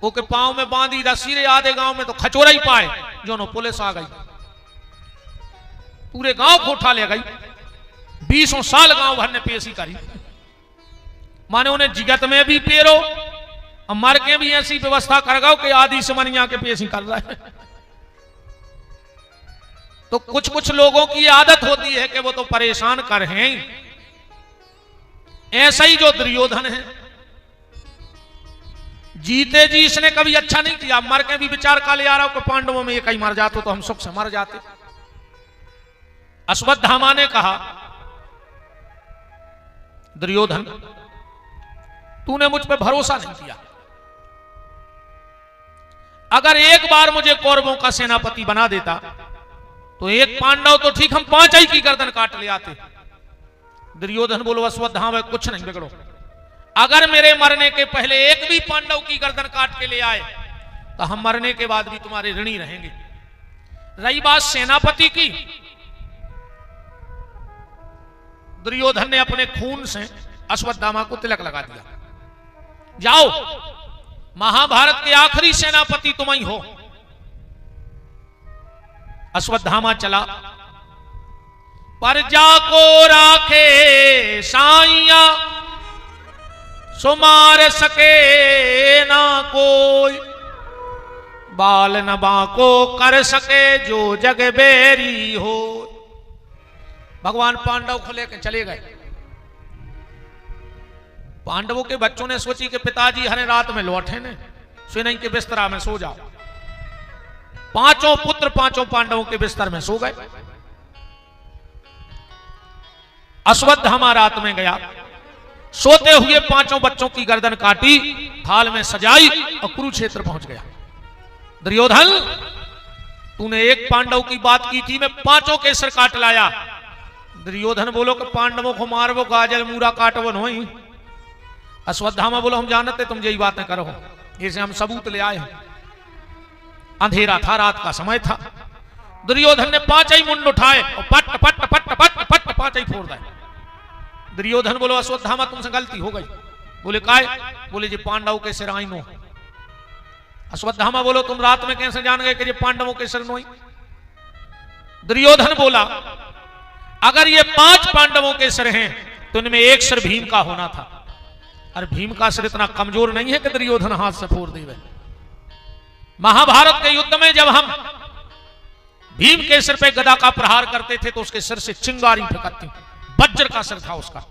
वो के पांव में बांधी रस्सी रे आधे गांव में तो खचोरा ही पाए, जो नो पुलिस आ गई पूरे गांव को उठा ले गई। 20 साल गांव भर ने पेशी करी, माने उन्हें जिगत में भी पेरो और मर के भी ऐसी व्यवस्था कर गो कि आदि समनिया के पेशी कर रहा है। तो कुछ कुछ लोगों की आदत होती है कि वो तो परेशान कर हैं, ऐसा ही जो दुर्योधन है, जीते जी इसने कभी अच्छा नहीं किया, मर के भी विचार का ले आ रहा हो कि पांडवों में ये कहीं मर जाते तो हम सुख से मर जाते। अश्वत्थामा ने कहा दुर्योधन तूने मुझ पे भरोसा नहीं किया, अगर एक बार मुझे कौरवों का सेनापति बना देता तो एक पांडव तो ठीक हम 5 ही की गर्दन काट ले आते। दुर्योधन बोलो अश्वत्थामा कुछ नहीं बिगड़ो, अगर मेरे मरने के पहले एक भी पांडव की गर्दन काट के ले आए तो हम मरने के बाद भी तुम्हारे ऋणी रहेंगे। रही बात सेनापति की, दुर्योधन ने अपने खून से अश्वत्थामा को तिलक लगा दिया, जाओ महाभारत के आखिरी सेनापति तुम ही हो। अश्वत्थामा चला, पर जाको राखे साइया सुमार सके ना कोई, बाल न बाको कर सके जो जग बेरी हो। भगवान पांडव को लेकर चले गए। पांडवों के बच्चों ने सोची कि पिताजी हरे रात में लौटे ने, सुनई के बिस्तरा में सो जाओ। 5 पुत्र 5 पांडवों के बिस्तर में सो गए। अश्वत्थामा रात में गया, सोते हुए 5 बच्चों की गर्दन काटी, थाल में सजाई और कुरुक्षेत्र पहुंच गया। दुर्योधन तूने एक पांडव की बात की थी, मैं 5 के सिर काट लाया। दुर्योधन बोलो कि पांडवों को मारवो गाजल मूरा काटवो नहीं। अश्वत्थामा बोलो हम जानते तुम यही बातें करो, इसे हम सबूत ले आए हैं। अंधेरा था, रात का समय था। दुर्योधन ने 5 ही मुंड उठाए और पट पट पट पट पट 5 ही फोड़ दिए। दुर्योधन बोलो अश्वत्थामा तुमसे गलती हो गई। बोले काय? बोले जी पांडव के सिर आई नो। अश्वत्थामा बोलो तुम रात में कैसे जान गए कि ये पांडवों के सिर नोई? दुर्योधन बोला अगर ये 5 पांडवों के सिर हैं तो इनमें एक सिर भीम का होना था, और भीम का सिर इतना कमजोर नहीं है कि दुर्योधन हाथ से फोड़ देवे। महाभारत के युद्ध में जब हम भीम के सिर पे गदा का प्रहार करते थे तो उसके सिर से चिंगारी फेंकती, वज्र का सिर था उसका।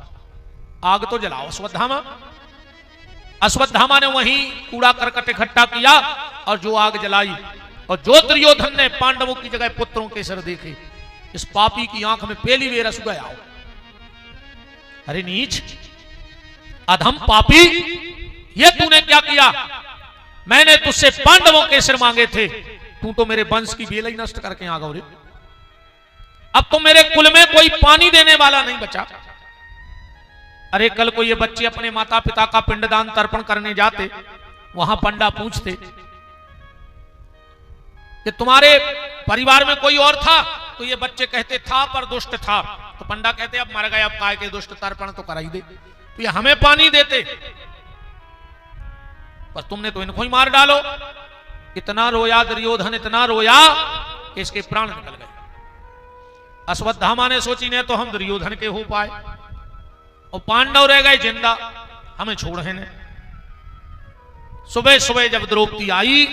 आग तो जलाओ अश्वत्थामा। अश्वत्थामा ने वहीं कूड़ा करकट इकट्ठा किया और जो आग जलाई, और जो दुर्योधन ने पांडवों की जगह पुत्रों के सिर देखे, इस पापी की आंख में पहली बेर रस गया। अरे नीच, अधम पापी, ये तूने क्या किया? मैंने तुझसे पांडवों के सिर मांगे थे, तू तो मेरे वंश की बेल ही नष्ट करके आ गया। अब तो मेरे कुल में कोई पानी देने वाला नहीं बचा। अरे कल को ये बच्चे अपने माता पिता का पिंडदान तर्पण करने जाते, वहां पंडा पूछते कि तुम्हारे परिवार में कोई और था, तो ये बच्चे कहते था पर दुष्ट था। तो पंडा कहते अब मर गए, अब काय के दुष्ट, तर्पण तो करा ही दे। तो ये हमें पानी देते, पर तुमने तो इनको ही मार डालो। इतना रोया दुर्योधन, इतना रोया कि इसके प्राण निकल गए। अश्वत्थामा ने सोची ने तो हम दुर्योधन के हो पाए और पांडव रह गए जिंदा, हमें छोड़ है ने। सुबह सुबह जब द्रौपदी आई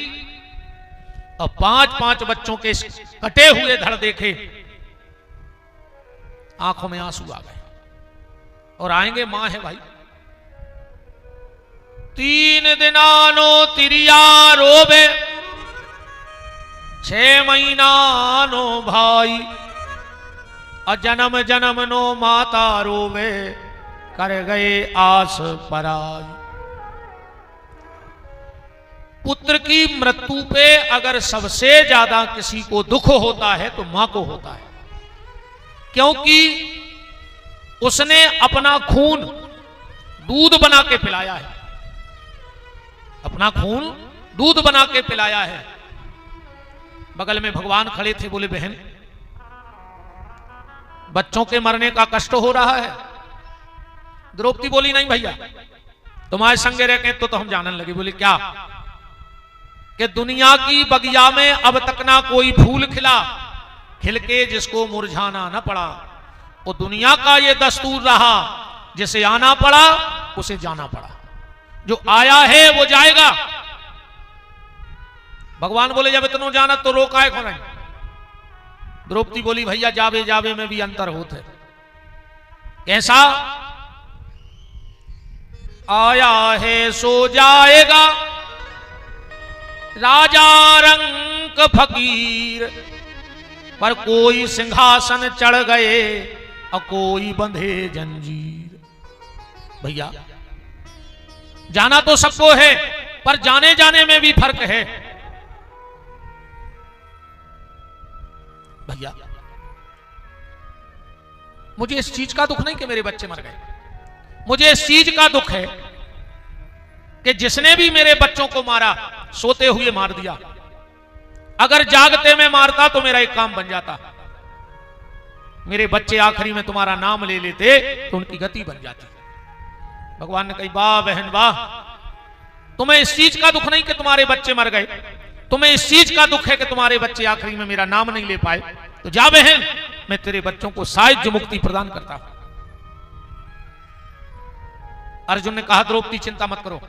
और 5-5 बच्चों के कटे हुए धड़ देखे, आंखों में आंसू आ गए। और आएंगे, मां है भाई। 3 दिनानो तिरिया रोवे, 6 महीना नो भाई, और जन्म जन्म नो माता रोवे, कर गए आस पराई। पुत्र की मृत्यु पे अगर सबसे ज्यादा किसी को दुख होता है तो मां को होता है, क्योंकि उसने अपना खून दूध बना के पिलाया है, अपना खून दूध बना के पिलाया है। बगल में भगवान खड़े थे, बोले बहन बच्चों के मरने का कष्ट हो रहा है। द्रौपदी बोली नहीं भैया, तुम्हारे संगे रह के तो हम जानने लगे। बोले क्या? कि दुनिया की बगिया में अब तक ना कोई फूल खिला, खिल के जिसको मुरझाना न पड़ा। वो दुनिया का ये दस्तूर रहा, जिसे आना पड़ा उसे जाना पड़ा। जो आया है वो जाएगा। भगवान बोले जब इतना जाना तो रोका है कौन? द्रौपदी बोली भैया जावे जावे में भी अंतर होते। कैसा? आया है सो जाएगा, राजा रंक फकीर, पर कोई सिंहासन चढ़ गए और कोई बंधे जंजीर। भैया जाना तो सबको है, पर जाने जाने में भी फर्क है। भैया मुझे इस चीज का दुख नहीं कि मेरे बच्चे मर गए, मुझे इस चीज का दुख है कि जिसने भी मेरे बच्चों को मारा सोते हुए मार दिया। अगर जागते में मारता तो मेरा एक काम बन जाता। मेरे बच्चे आखिरी में तुम्हारा नाम ले लेते तो उनकी गति बन जाती। भगवान ने कही वाह बहन वाह, तुम्हें इस चीज का दुख नहीं कि तुम्हारे बच्चे मर गए, तुम्हें इस चीज का दुख है कि तुम्हारे बच्चे आखिरी में मेरा नाम नहीं ले पाए। तो जा बहन, मैं तेरे बच्चों को साहित्य मुक्ति प्रदान करता हूं। अर्जुन ने कहा द्रौपदी चिंता मत करो,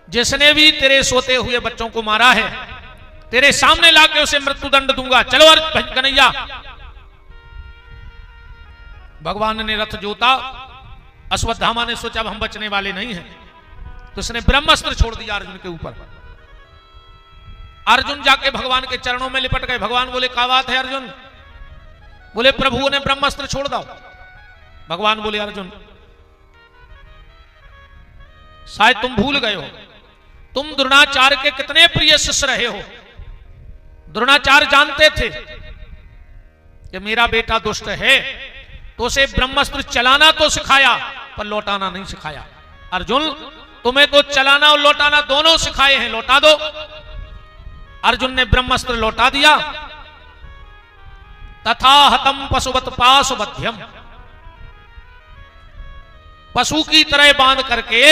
जिसने भी तेरे सोते हुए बच्चों को मारा है तेरे सामने लाके उसे मृत्युदंड दूंगा। चलो अर्जुन कन्हैया। भगवान ने रथ जोता। अश्वत्थामा ने सोचा अब हम बचने वाले नहीं हैं, तो उसने ब्रह्मास्त्र छोड़ दिया अर्जुन के ऊपर। अर्जुन जाके भगवान के चरणों में लिपट गए। भगवान बोले क्या बात है अर्जुन? बोले प्रभु ने ब्रह्मास्त्र छोड़ दो। भगवान बोले अर्जुन शायद तुम भूल गए हो, तुम द्रोणाचार्य के कितने प्रिय शिष्य रहे हो। द्रोणाचार्य जानते थे कि मेरा बेटा दुष्ट है, तो उसे ब्रह्मास्त्र चलाना तो सिखाया पर लौटाना नहीं सिखाया। अर्जुन तुम्हें तो चलाना और लौटाना दोनों सिखाए हैं, लौटा दो। अर्जुन ने ब्रह्मास्त्र लौटा दिया। तथा हतम पशुवत पाशुबध्यम, पशु की तरह बांध करके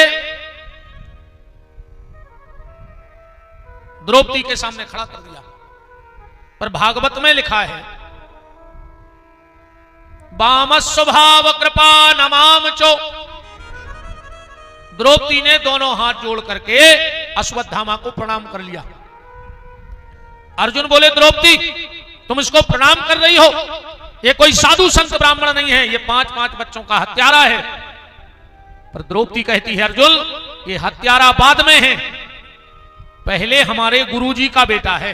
द्रौपदी के सामने खड़ा कर दिया। पर भागवत में लिखा है वाम स्वभाव कृपा नमाम चो। द्रौपदी ने दोनों हाथ जोड़ करके अश्वत्थामा को प्रणाम कर लिया। अर्जुन बोले द्रौपदी तुम इसको प्रणाम कर रही हो, ये कोई साधु संत ब्राह्मण नहीं है, ये 5-5 बच्चों का हत्यारा है। पर द्रौपदी कहती है अर्जुन ये हत्यारा बाद में है, पहले हमारे गुरुजी का बेटा है।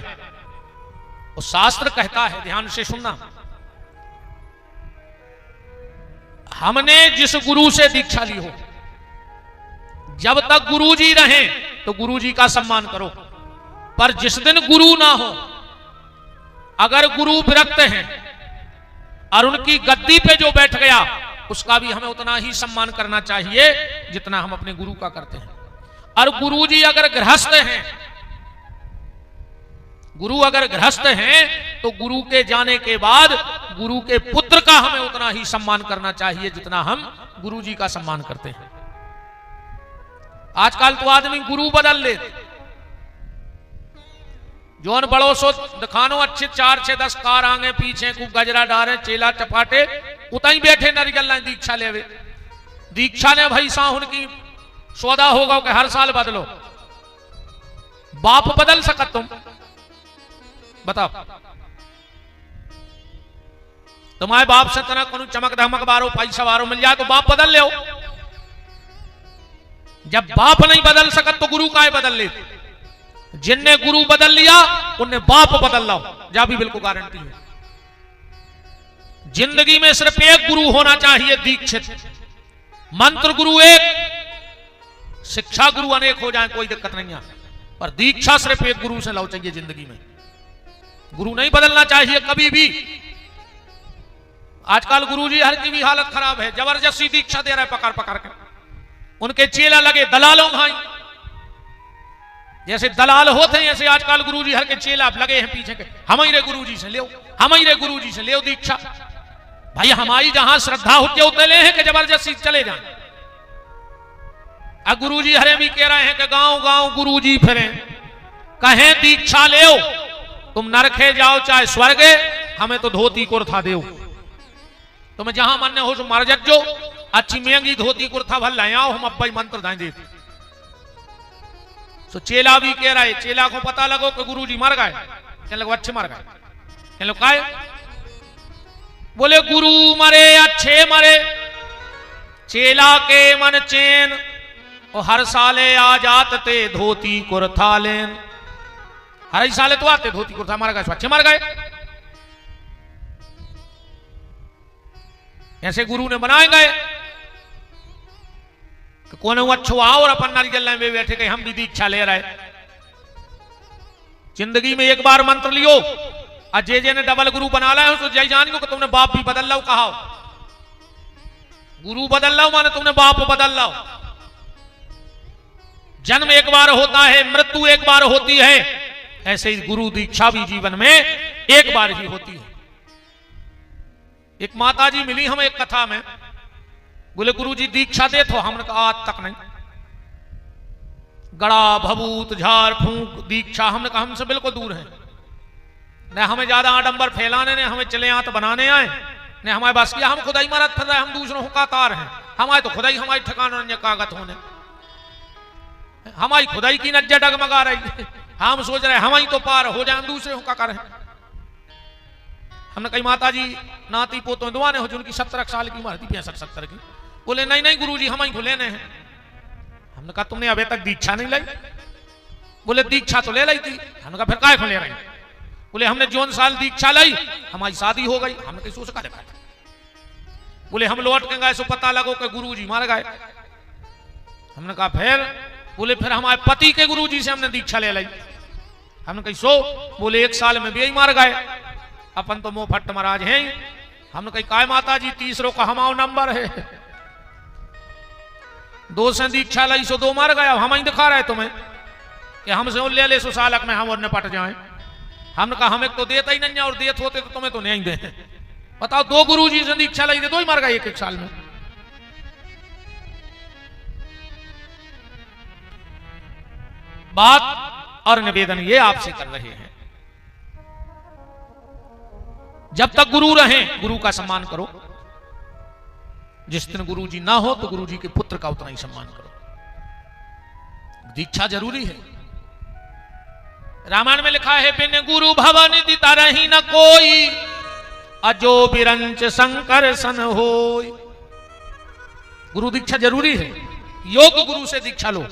और शास्त्र कहता है, ध्यान से सुनना, हमने जिस गुरु से दीक्षा ली हो, जब तक गुरुजी रहें तो गुरुजी का सम्मान करो, पर जिस दिन गुरु ना हो, अगर गुरु विरक्त हैं और उनकी गद्दी पे जो बैठ गया उसका भी हमें उतना ही सम्मान करना चाहिए जितना हम अपने गुरु का करते हैं। और गुरुजी अगर गृहस्थ हैं, गुरु अगर गृहस्थ हैं तो गुरु के जाने के बाद गुरु के पुत्र का हमें उतना ही सम्मान करना चाहिए जितना हम गुरुजी का सम्मान करते हैं। आजकल तो आदमी गुरु बदल ले, जोन बड़ो सो दिखानो अच्छे 4-6-10 कार आगे पीछे खूब गजरा डारे चेला चपाटे उतई बैठे नरिगल दीक्षा ले। दीक्षा ने भाई सा उनकी सौदा होगा कि हर साल बदलो, बाप बदल सकत तुम बताओ? तुम्हारे बाप से तना को चमक धमक बारो पैसा बारो मिल जाए तो बाप बदल ले। जब बाप नहीं बदल सकत तो गुरु का बदल ले। जिनने गुरु बदल लिया उनने बाप बदल लाओ, जा भी बिल्कुल गारंटी है। जिंदगी में सिर्फ एक गुरु होना चाहिए, दीक्षित। मंत्र गुरु एक, शिक्षा गुरु अनेक हो जाए कोई दिक्कत नहीं है, पर दीक्षा सिर्फ एक गुरु से लो चाहिए जिंदगी में। गुरु नहीं बदलना चाहिए कभी भी। आजकल गुरुजी हर की भी हालत खराब है, जबरदस्ती दीक्षा दे रहा है पकड़ पकड़ के। उनके चेला लगे दलालों भाई, जैसे दलाल होते हैं ऐसे आजकल गुरुजी हर के चेला लगे हैं पीछे के, हमारे गुरुजी से ले, हमारे गुरुजी से ले दीक्षा। भाई हमारी जहां श्रद्धा होती है ले हैं कि जबरदस्ती चले जाए। अब गुरुजी हरे भी कह रहे हैं कि गांव गांव गुरुजी फिरे, कहें दीक्षा ले, तुम नरखे जाओ चाहे स्वर्गे, हमें तो धोती कुर्ता दो। तुम्हें जहां मन हो तो मर जो, अच्छी महंगी धोती कुर्ता भल लाए आओ, हम अब्बाई मंत्र दाएं दे। तो चेला भी कह रहा है, चेला को पता लगो कि गुरुजी मर गए, कहने लगो अच्छे मर गए, कहने लो काय? बोले गुरु मरे अच्छे मरे, चेला के मन चैन, और हर साले आ जात ते धोती कुर्ता लेन। हर साले तो आते धोती कुर्ता, मर गए अच्छे मर गए। ऐसे गुरु ने बनाए गए कि कौन अच्छो आओ और अपन नारियल में बैठे के हम भी दीक्षा ले रहे। जिंदगी में एक बार मंत्र लियो, और जे ने डबल गुरु बना लाए हो तो जय जानियो कि तुमने बाप भी बदल लो। कहा गुरु बदल लो माने तुमने बाप बदल लो। जन्म एक बार होता है, मृत्यु एक बार होती है, ऐसे ही गुरु दीक्षा भी जीवन में एक बार ही होती है। एक माता जी मिली हमें एक कथा में, बोले गुरु जी दीक्षा दे, तो हमने कहा आज तक नहीं। गड़ा भभूत झाड़ फूंक दीक्षा, हमने कहा हमसे बिल्कुल दूर है। न हमें ज्यादा आडंबर फैलाने ने हमें चले आत बनाने आए, ने हमारे बस किया। हम खुदाई मारत फिर रहे, हम दूसरों का तार हैं। हमारे तो खुदाई हमारी ठिकाना कागत होने, हमारी खुदाई की नज्जा डगमगा रही। हम सोच रहे हमारी तो पार हो जाए, हम दूसरे का करें। हमने कही माता जी नाती पोतों दुआने हो, जिनकी 17 साल की उम्र थी, 65-70 की। बोले नहीं नहीं गुरुजी हम ही को लेने हैं। हमने कहा तुमने अभी तक दीक्षा नहीं लाई? बोले दीक्षा तो ले ली थी। हमने कहा फिर काय को ले रहे हैं? बोले हमने जोन साल दीक्षा लाई हमारी शादी हो गई। हमने कहीं सोच का देखा। बोले हम लौट के गए सो पता लगो कि गुरुजी मर गए। हमने कहा फिर? बोले फिर हमारे पति के गुरुजी से हमने दीक्षा ले ली। हमने कही सो? बोले 1 साल में भी यही मार गए, अपन तो मुंह फट महाराज हैं। हमने कही काय माता जी तीसरों का हमारा नंबर है, 2 से दीक्षा लाई सो 2 मर गया। हम ही दिखा रहे तुम्हें कि हमसे ले ले सो सालक में हम और निपट जाए। हमने कहा हमें तो देता ही नहीं, और देत होते तो तुम्हें तो नहीं दे। बताओ 2 गुरुजी से दीक्षा लाई, 2 ही मर गए 1-1 साल में। बात और निवेदन ये आपसे कर रहे हैं, जब तक गुरु रहें गुरु का सम्मान करो। जिस दिन गुरु जी ना हो तो गुरु जी के पुत्र का उतना ही सम्मान करो। दीक्षा जरूरी है। रामायण में लिखा है बिन गुरु भवन दिता रही न कोई, अजो बिरंच शंकर सन होय। गुरु दीक्षा जरूरी है। योग गुरु से दीक्षा लो।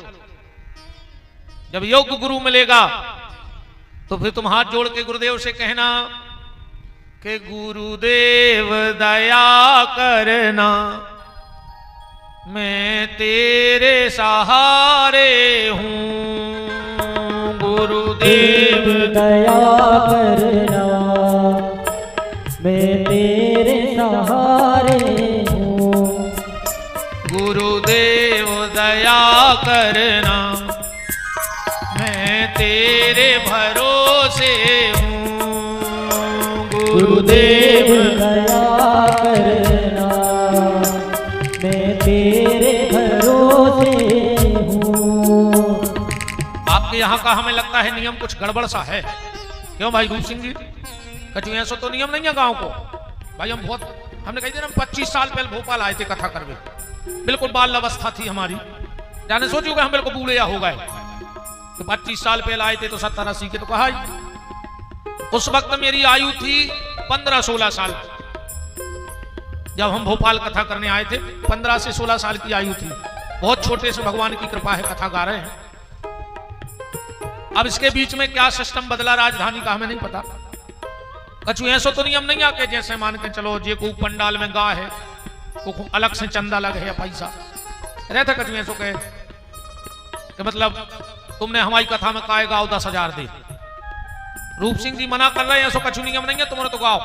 जब योग गुरु मिलेगा तो फिर तुम हाथ जोड़ के गुरुदेव से कहना कि गुरुदेव दया करना, मैं तेरे सहारे हूं। गुरुदेव दया करना, मैं तेरे सहारे हूँ। गुरुदेव दया करना, मैं तेरे भरोसे हूँ। गुरुदेव दया करना, मैं तेरे भरोसे हूँ। आपके यहाँ का हमें लगता है नियम कुछ गड़बड़ सा है, क्यों भाई रूप सिंह जी? कचू ऐसा तो नियम नहीं है गांव को भाई। हमने कही थी ना 25 साल पहले भोपाल आए थे कथा करवे, बिल्कुल बाल अवस्था थी हमारी। जाने सोचो कि हम बिल्कुल बूढ़े या हो गए। तो 25 साल पहले आए थे तो 70-80 के तो कहा ही। उस वक्त मेरी आयु थी 15-16 साल। जब हम भोपाल कथा करने आए थे 15 से 16 साल की आयु थी। बहुत छोटे से भगवान की कृपा है कथा गा रहे हैं। अब इसके बीच में क्या सिस्टम बदला राजधानी का हमें नहीं पता। कछु ऐसा तो नियम नहीं आके जैसे मान के चलो जे को पंडाल में गा है को अलग से चंदा लगे या पैसा रहता। कछु ऐसा कहे कि मतलब तुमने हमारी कथा में काय गाओ 10,000 दे। रूप सिंह जी मना कर रहे हैं, ऐसा कछु नियम नहीं है तुम्हारे तो गाओ।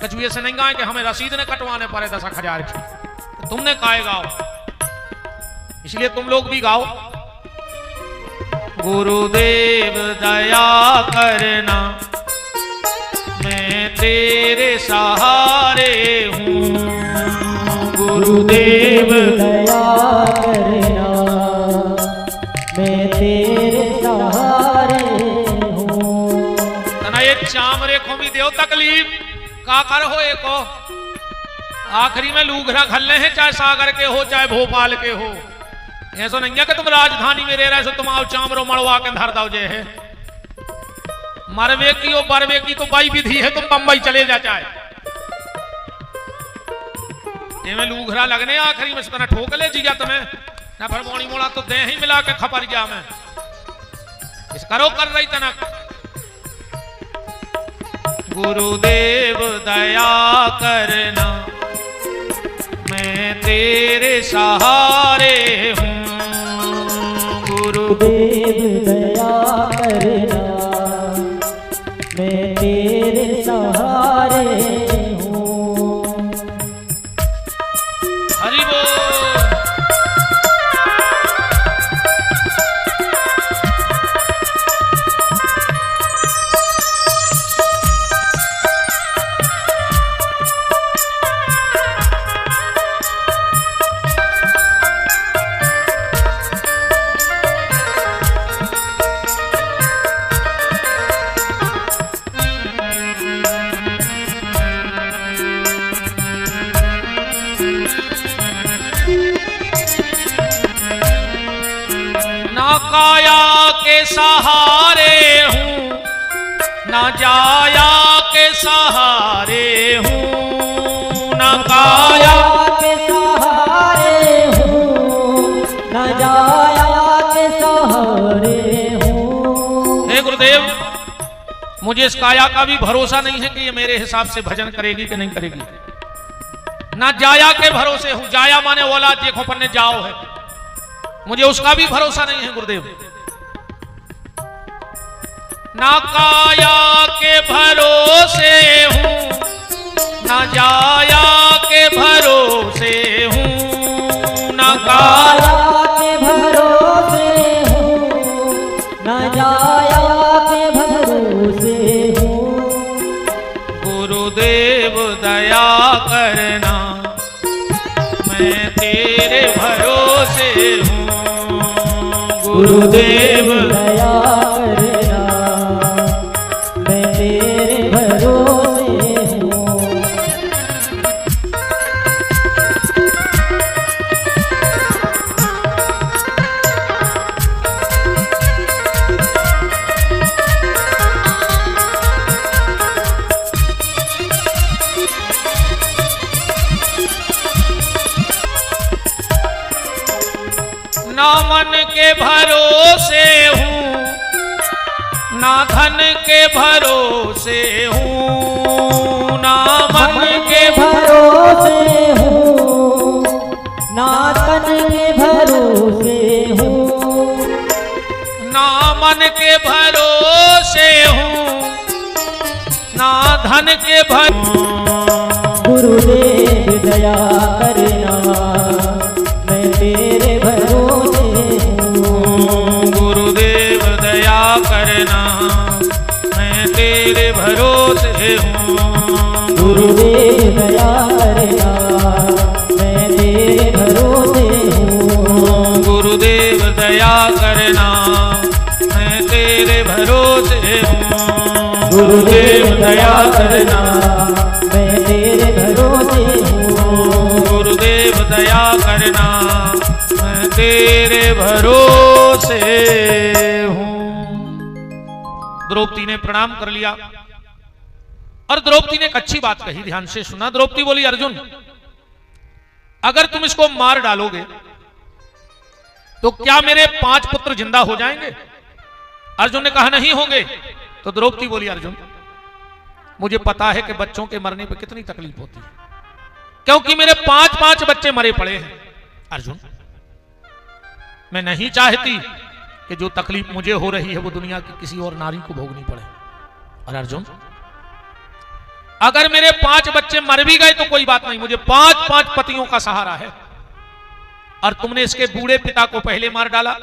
कछु ऐसे नहीं गाए कि हमें रसीद ने कटवाने पड़े 10,000 की, तो तुमने काय गाओ, इसलिए तुम लोग भी गाओ। गुरुदेव दया करना, मैं तेरे सहारे हूँ। गुरुदेव दया करना, मैं तेरे सहारे हूँ। तना ये चामरे को भी देव तकलीफ का कर हो एको। आखिरी में लूघरा खल्ले हैं, चाहे सागर के हो चाहे भोपाल के हो। ऐसा नहीं है कि तुम राजधानी में रह रहे हो तुम आओ चामरो मड़वा के धर दो जे है। मरवे की और बरवे की तो बाई विधि है, तुम बंबई चले जा चाहे। में लूघरा लगने आखिरी में तना ठोक ले जिया तुम्हें ना फिर मोड़ी मोड़ा तो दे ही मिला के खपर जा में इस करो कर रही तनक। गुरुदेव दया करना, मैं तेरे सहारे हूँ। गुरुदेव दया करना, मैं तेरे सहारे हूँ। हरि बोल। काया के सहारे हूँ ना जाया के सहारे हूँ। ना काया के सहारे हूँ, ना जाया के सहारे हूँ। हे गुरुदेव, मुझे इस काया का भी भरोसा नहीं है कि ये मेरे हिसाब से भजन करेगी कि नहीं करेगी। ना जाया के भरोसे हूँ। जाया माने औलाद देखो पन्ने जाओ है, मुझे उसका भी भरोसा नहीं है गुरुदेव। ना काया के भरोसे हूँ ना जाया के भरोसे हूँ। ना काया के भरोसे हूँ, ना जाया के भरोसे हूँ। गुरुदेव दया करना, मैं तेरे भरोसे हूँ। गुरुदेव दया करना, मैं तेरे भरोसे हूँ। ना मन के भरोसे हूँ, ना धन के भरोसे हूँ, ना मन के भरोसे हूँ, ना तन के भरोसे हूँ, ना मन के भरोसे हूँ, ना धन के गुरुदेव दया करना मैं तेरे भरोसे हूँ। गुरुदेव दया करना मैं तेरे भरोसे हूँ। गुरुदेव दया करना मैं तेरे भरोसे हूँ। गुरुदेव दया करना मैं तेरे भरोसे हूँ। गुरुदेव दया करना मैं तेरे भरोसे हूँ। गुरुदेव दया करना मैं तेरे भरोसे हूँ। द्रौपदी ने प्रणाम कर लिया और द्रौपदी ने एक अच्छी बात कही, ध्यान से सुना। द्रौपदी बोली, अर्जुन अगर तुम इसको मार डालोगे तो क्या मेरे 5 पुत्र जिंदा हो जाएंगे? अर्जुन ने कहा नहीं होंगे। तो द्रौपदी बोली, अर्जुन मुझे पता है कि बच्चों के मरने पर कितनी तकलीफ होती है, क्योंकि मेरे 5 बच्चे मरे पड़े हैं। अर्जुन मैं नहीं चाहती कि जो तकलीफ मुझे हो रही है वो दुनिया की किसी और नारी को भोगनी पड़े। और अर्जुन अगर मेरे 5 बच्चे मर भी गए तो कोई बात नहीं, मुझे 5 पतियों का सहारा है। और तुमने इसके बूढ़े पिता को पहले मार डाला,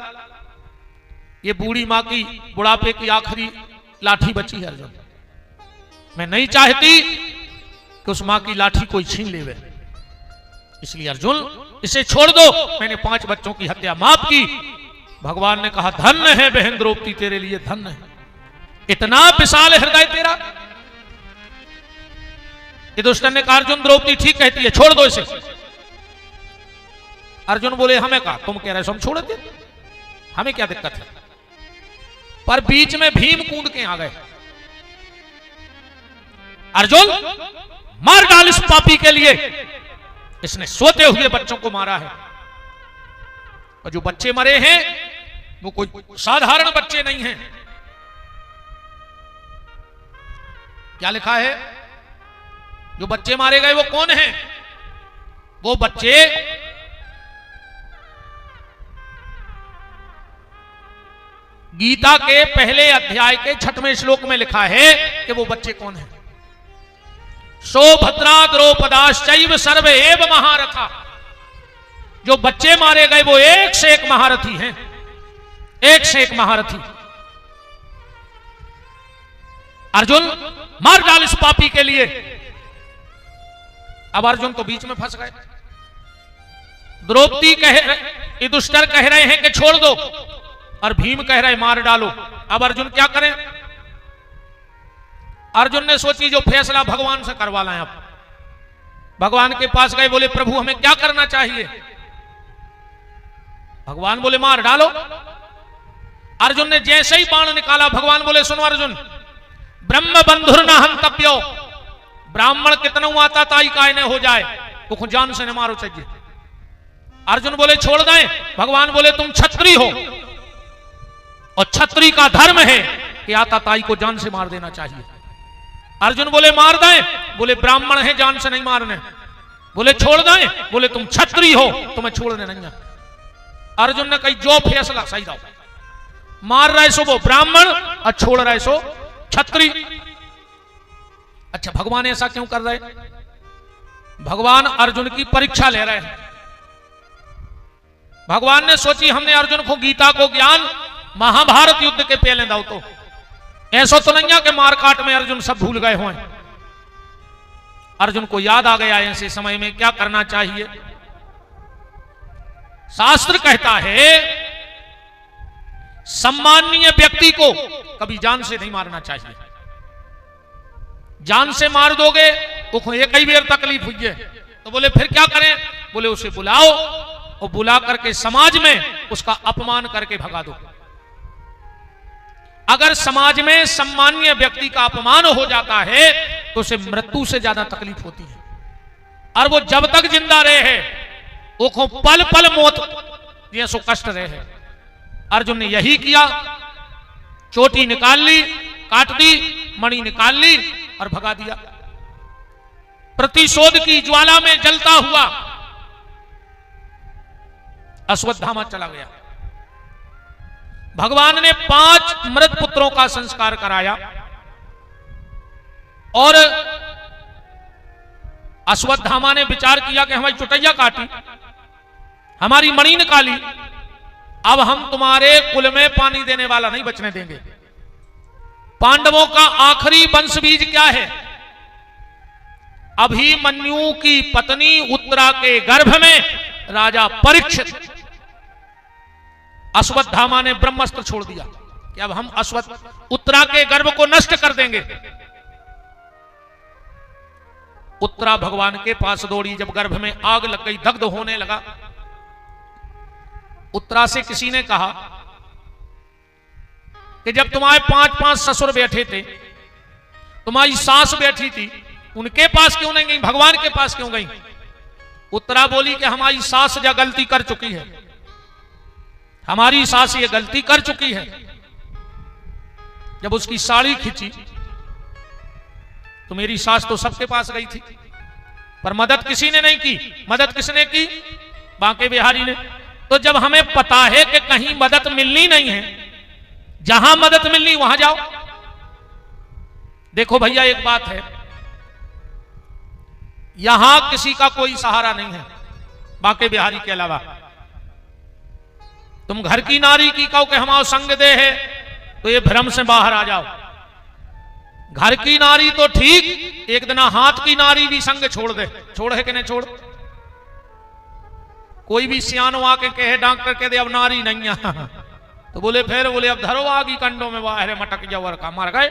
ये बूढ़ी मां की बुढ़ापे की आखिरी लाठी बची है। अर्जुन मैं नहीं चाहती कि उस मां की लाठी कोई छीन लेवे, इसलिए अर्जुन इसे छोड़ दो। मैंने 5 बच्चों की हत्या माफ की। भगवान ने कहा, धन्य है बहन द्रौपदी, तेरे लिए धन्य है, इतना विशाल हृदय तेरा। युधिष्ठिर ने कहा, अर्जुन द्रौपदी ठीक कहती है, छोड़ दो इसे। अर्जुन बोले, हमें कहा तुम कह रहे हो हम छोड़ दे, हमें क्या दिक्कत है। पर बीच में भीम कूद के आ गए। अर्जुन मार डाल इस पापी के लिए, इसने सोते हुए बच्चों को मारा है। और जो बच्चे मरे हैं वो कोई साधारण बच्चे नहीं हैं। क्या लिखा है? जो बच्चे मारे गए वो कौन हैं? वो बच्चे गीता के पहले अध्याय के 6वें श्लोक में लिखा है कि वो बच्चे कौन हैं। सौभद्रा द्रौपदाश्चैव सर्वे एव महारथा। जो बच्चे मारे गए वो एक से एक महारथी हैं, एक से एक महारथी। अर्जुन मार डाल इस पापी के लिए। अब अर्जुन तो बीच में फंस गए। द्रौपदी युधिष्ठिर कह रहे हैं कि छोड़ दो, और भीम कह रहे मार डालो। अब अर्जुन क्या करें? अर्जुन ने सोची जो फैसला भगवान से करवा लाएं। अब भगवान के पास गए, बोले प्रभु हमें क्या करना चाहिए? भगवान बोले मार डालो। अर्जुन ने जैसे ही बाण निकाला, भगवान बोले सुनो अर्जुन, ब्रह्म बंधुर न हंतव्यो। ब्राह्मण कितना आता ताई काय न हो जाए, तो जान से न मारो चाहिए। अर्जुन बोले छोड़ दें। भगवान बोले तुम क्षत्रिय हो और क्षत्रिय का धर्म है कि आता ताई को जान से मार देना चाहिए। अर्जुन बोले मार दें। बोले ब्राह्मण है, जान से नहीं मारने। बोले छोड़ दें। बोले तुम क्षत्रिय हो, तुम्हें छोड़ने नहीं है। अर्जुन ने कही जो फैसला सही दो, मार रहे सो वो ब्राह्मण और छोड़ रहे सो क्षत्रिय। अच्छा भगवान ऐसा क्यों कर रहे? भगवान अर्जुन की परीक्षा ले रहे हैं। भगवान ने सोची हमने अर्जुन को गीता को ज्ञान महाभारत युद्ध के पहले दाओ, तो ऐसा तो नहीं है कि मारकाट में अर्जुन सब भूल गए हों। अर्जुन को याद आ गया ऐसे समय में क्या करना चाहिए। शास्त्र कहता है सम्माननीय व्यक्ति को कभी जान से नहीं मारना चाहिए। जान से मार दोगे वो एक ही बेर तकलीफ हुई है। तो बोले फिर क्या करें? बोले उसे बुलाओ और बुला करके समाज में उसका अपमान करके भगा दो। अगर समाज में सम्माननीय व्यक्ति का अपमान हो जाता है तो उसे मृत्यु से ज्यादा तकलीफ होती है। और वो जब तक जिंदा रहे वो पल पल मौत ये सो कष्ट रहे। अर्जुन ने यही किया, चोटी निकाल ली, काट दी, मणि निकाल ली और भगा दिया। प्रतिशोध की ज्वाला में जलता हुआ अश्वत्थामा चला गया। भगवान ने 5 मृत पुत्रों का संस्कार कराया और अश्वत्थामा ने विचार किया कि हमारी चुटैया काटी, हमारी मणि निकाली, अब हम तुम्हारे कुल में पानी देने वाला नहीं बचने देंगे। पांडवों का आखिरी वंश बीज क्या है? अभिमन्यु की पत्नी उत्तरा के गर्भ में राजा परीक्षित। अश्वत्थामा ने ब्रह्मास्त्र छोड़ दिया कि अब हम उत्तरा के गर्भ को नष्ट कर देंगे। उत्तरा भगवान के पास दौड़ी, जब गर्भ में आग लग गई, दग्ध होने लगा। उत्तरा से किसी ने कहा कि जब तुम्हारे 5-5 ससुर बैठे थे, तुम्हारी सास बैठी थी, उनके पास क्यों नहीं गई, भगवान के पास क्यों गई? उत्तरा बोली कि हमारी सास यह गलती कर चुकी है, हमारी सास ये गलती कर चुकी है। जब उसकी साड़ी खींची तो मेरी सास तो सबके पास गई थी, पर मदद किसी ने नहीं की। मदद किसने की? बांके बिहारी ने। तो जब हमें पता है कि कहीं मदद मिलनी नहीं है, जहां मदद मिलनी वहां जाओ। देखो भैया, एक बात है, यहां किसी का कोई सहारा नहीं है बांके बिहारी के अलावा। तुम घर की नारी की कहो कि हमारा संग दे है, तो ये भ्रम से बाहर आ जाओ। घर की नारी तो ठीक, एक दिन हाथ की नारी भी संग छोड़ दे। छोड़ है कि नहीं छोड़? कोई भी सियानो आके कहे डॉक्टर कह दे अब नारी नहीं है, तो बोले फिर बोले अब धरो आगी कंडों में, वाहरे मटक जवर का मर गए।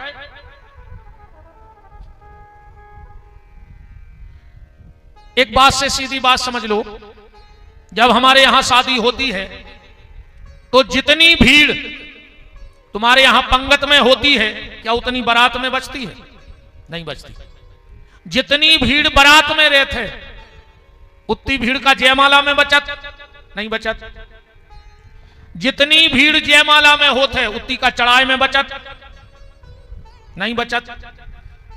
एक बात से सीधी बात समझ लो, जब हमारे यहां शादी होती है तो जितनी भीड़ तुम्हारे यहां पंगत में होती है, क्या उतनी बारात में बचती है? नहीं बचती। जितनी भीड़ बारात में रहते, उतनी भीड़ का जयमाला में बचत नहीं बचत। जितनी भीड़ जयमाला में होते, उतनी का चढ़ाई में बचत नहीं बचत।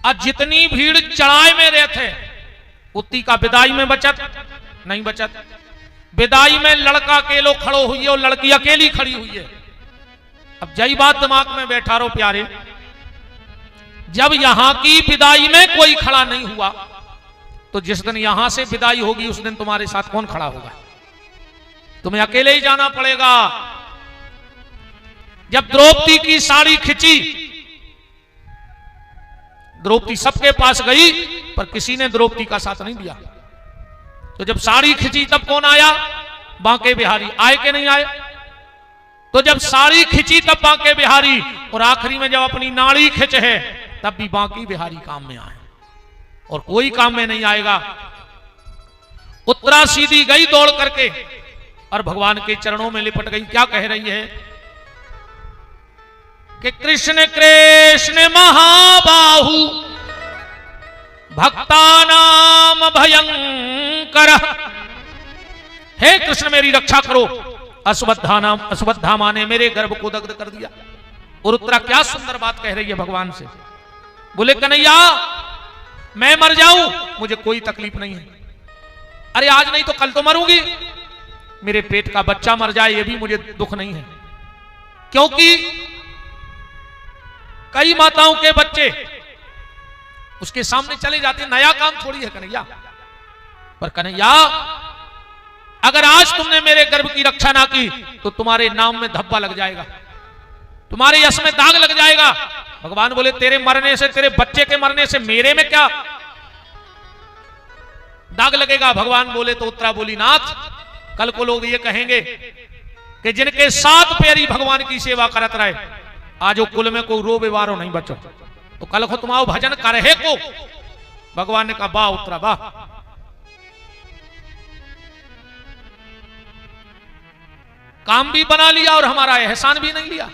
और जितनी भीड़ चढ़ाई में रहते, उतनी का विदाई में बचत नहीं बचत। विदाई में लड़का अकेलो खड़ो हुई है और लड़की अकेली खड़ी हुई है। अब यही बात दिमाग में बैठा रहो प्यारे, जब यहां की विदाई में कोई खड़ा नहीं हुआ, तो जिस दिन यहां से विदाई होगी उस दिन तुम्हारे साथ कौन खड़ा होगा? तुम्हें अकेले ही जाना पड़ेगा। जब द्रौपदी की साड़ी खिंची, द्रौपदी सबके पास गई, पर किसी ने द्रौपदी का साथ नहीं दिया। तो जब साड़ी खिंची तब कौन आया? बांके बिहारी। आए के नहीं आए? तो जब साड़ी खिंची तब बांके बिहारी, और आखिरी में जब अपनी नाड़ी खिंच है तब भी बांके बिहारी काम में आए, और कोई काम में नहीं आएगा। उत्तरा सीधी गई दौड़ करके और भगवान के चरणों में लिपट गई। क्या कह रही है कि कृष्ण कृष्ण महाबाहु भक्तानाम भयंकर, हे कृष्ण मेरी रक्षा करो। अश्वत्थामा ने मेरे गर्भ को दग्ध कर दिया। और उत्तरा क्या सुंदर बात कह रही है भगवान से। बोले कन्हैया मैं मर जाऊं मुझे कोई तकलीफ नहीं है, अरे आज नहीं तो कल तो मरूंगी, मेरे पेट का बच्चा मर जाए ये भी मुझे दुख नहीं है। क्योंकि कई माताओं के बच्चे उसके सामने चले जाते, नया काम थोड़ी है कन्हैया। पर कन्हैया अगर आज तुमने मेरे गर्भ की रक्षा ना की तो तुम्हारे नाम में धब्बा लग जाएगा, तुम्हारे यश में दाग लग जाएगा। भगवान बोले तेरे मरने से, तेरे बच्चे के मरने से मेरे में क्या दाग लगेगा? भगवान बोले तो उत्तरा बोली नाथ, कल को लोग ये कहेंगे कि जिनके 7 पैरी भगवान की सेवा करत रहे, आज वो कुल में कोई रोबे वारो नहीं बचो, तो कल को तुम्हारा भजन करे को। भगवान ने कहा वाह उत्तरा वाह। काम भी बना लिया और हमारा एहसान भी नहीं लिया।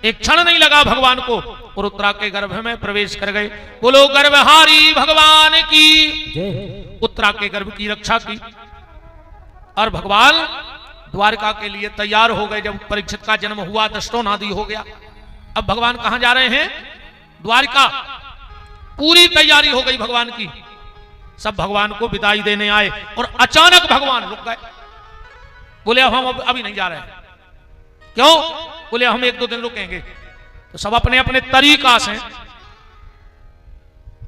एक क्षण नहीं लगा भगवान को, और उत्तरा के गर्भ में प्रवेश कर गए। बोलो गर्भहारी भगवान की। उत्तरा के गर्भ की रक्षा की और भगवान द्वारका के लिए तैयार हो गए। जब परीक्षित का जन्म हुआ, दष्टोनादि हो गया, अब भगवान कहां जा रहे हैं? द्वारका। पूरी तैयारी हो गई भगवान की, सब भगवान को विदाई देने आए और अचानक भगवान रुक गए। बोले अब हम अभी नहीं जा रहे हैं। क्यों? बोले हम 1-2 दिन रुकेंगे। तो सब अपने अपने तरीका से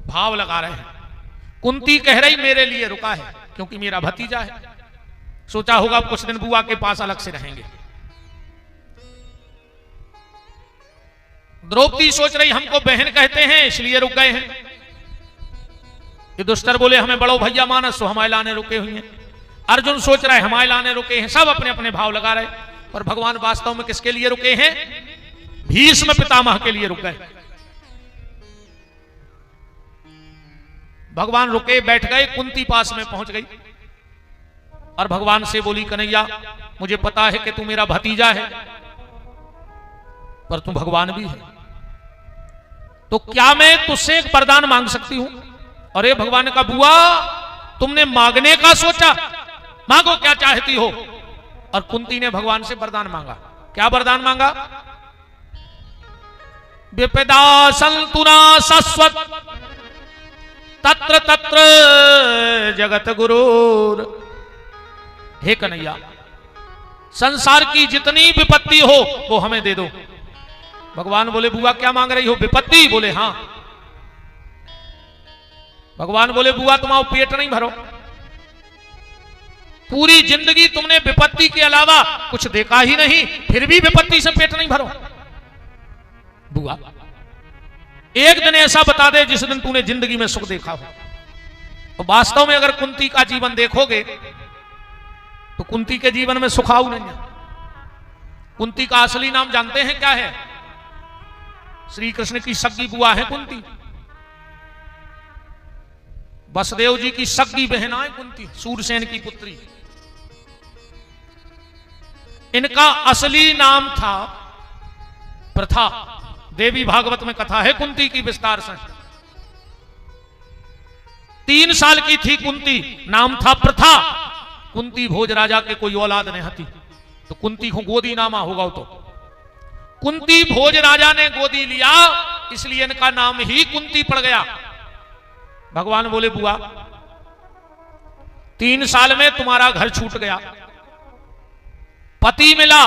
भाव लगा रहे हैं। कुंती कह रही मेरे लिए रुका है क्योंकि मेरा भतीजा है, सोचा होगा अब कुछ दिन बुआ के पास अलग से रहेंगे। द्रौपदी सोच रही हमको बहन कहते हैं इसलिए रुक गए हैं। युधिष्ठिर बोले हमें बड़ो भैया मानस, तो हमारे लाने रुके हुए हैं। अर्जुन सोच रहा है हमारे लाने रुके हैं। सब अपने अपने भाव लगा रहे, पर भगवान वास्तव में किसके लिए रुके हैं? भीष्म पितामह के लिए रुक गए। भगवान रुके, बैठ गए, कुंती पास में पहुंच गई और भगवान से बोली कन्हैया मुझे पता है कि तू मेरा भतीजा है, पर तू भगवान भी है, तो क्या मैं तुझसे एक वरदान मांग सकती हूं? अरे भगवान का बुआ तुमने मांगने का सोचा, मांगो क्या चाहती हो। और कुंती ने भगवान से वरदान मांगा। क्या वरदान मांगा? विपदा संतुना सस्वत तत्र तत्र जगत गुरुर। हे कन्हैया संसार की जितनी विपत्ति हो वो हमें दे दो। भगवान बोले बुआ क्या मांग रही हो? विपत्ति? बोले हां। भगवान बोले बुआ तुम्हारा पेट नहीं भरो, पूरी जिंदगी तुमने विपत्ति के अलावा कुछ देखा ही नहीं, फिर भी विपत्ति से पेट नहीं भरो। बुआ एक दिन ऐसा बता दे जिस दिन तूने जिंदगी में सुख देखा हो। तो वास्तव में अगर कुंती का जीवन देखोगे तो कुंती के जीवन में सुखाऊ नहीं है। कुंती का असली नाम जानते हैं क्या है? श्री कृष्ण की सगी बुआ है कुंती, वसुदेव जी की सगी बहन है कुंती, सूरसेन की पुत्री। इनका असली नाम था प्रथा। देवी भागवत में कथा है कुंती की विस्तार से। 3 साल की थी कुंती, नाम था प्रथा। कुंती भोज राजा के कोई औलाद नहीं थी, तो कुंती को गोदी नामा होगा। तो कुंती भोज राजा ने गोदी लिया, इसलिए इनका नाम ही कुंती पड़ गया। भगवान बोले बुआ 3 साल में तुम्हारा घर छूट गया, पति मिला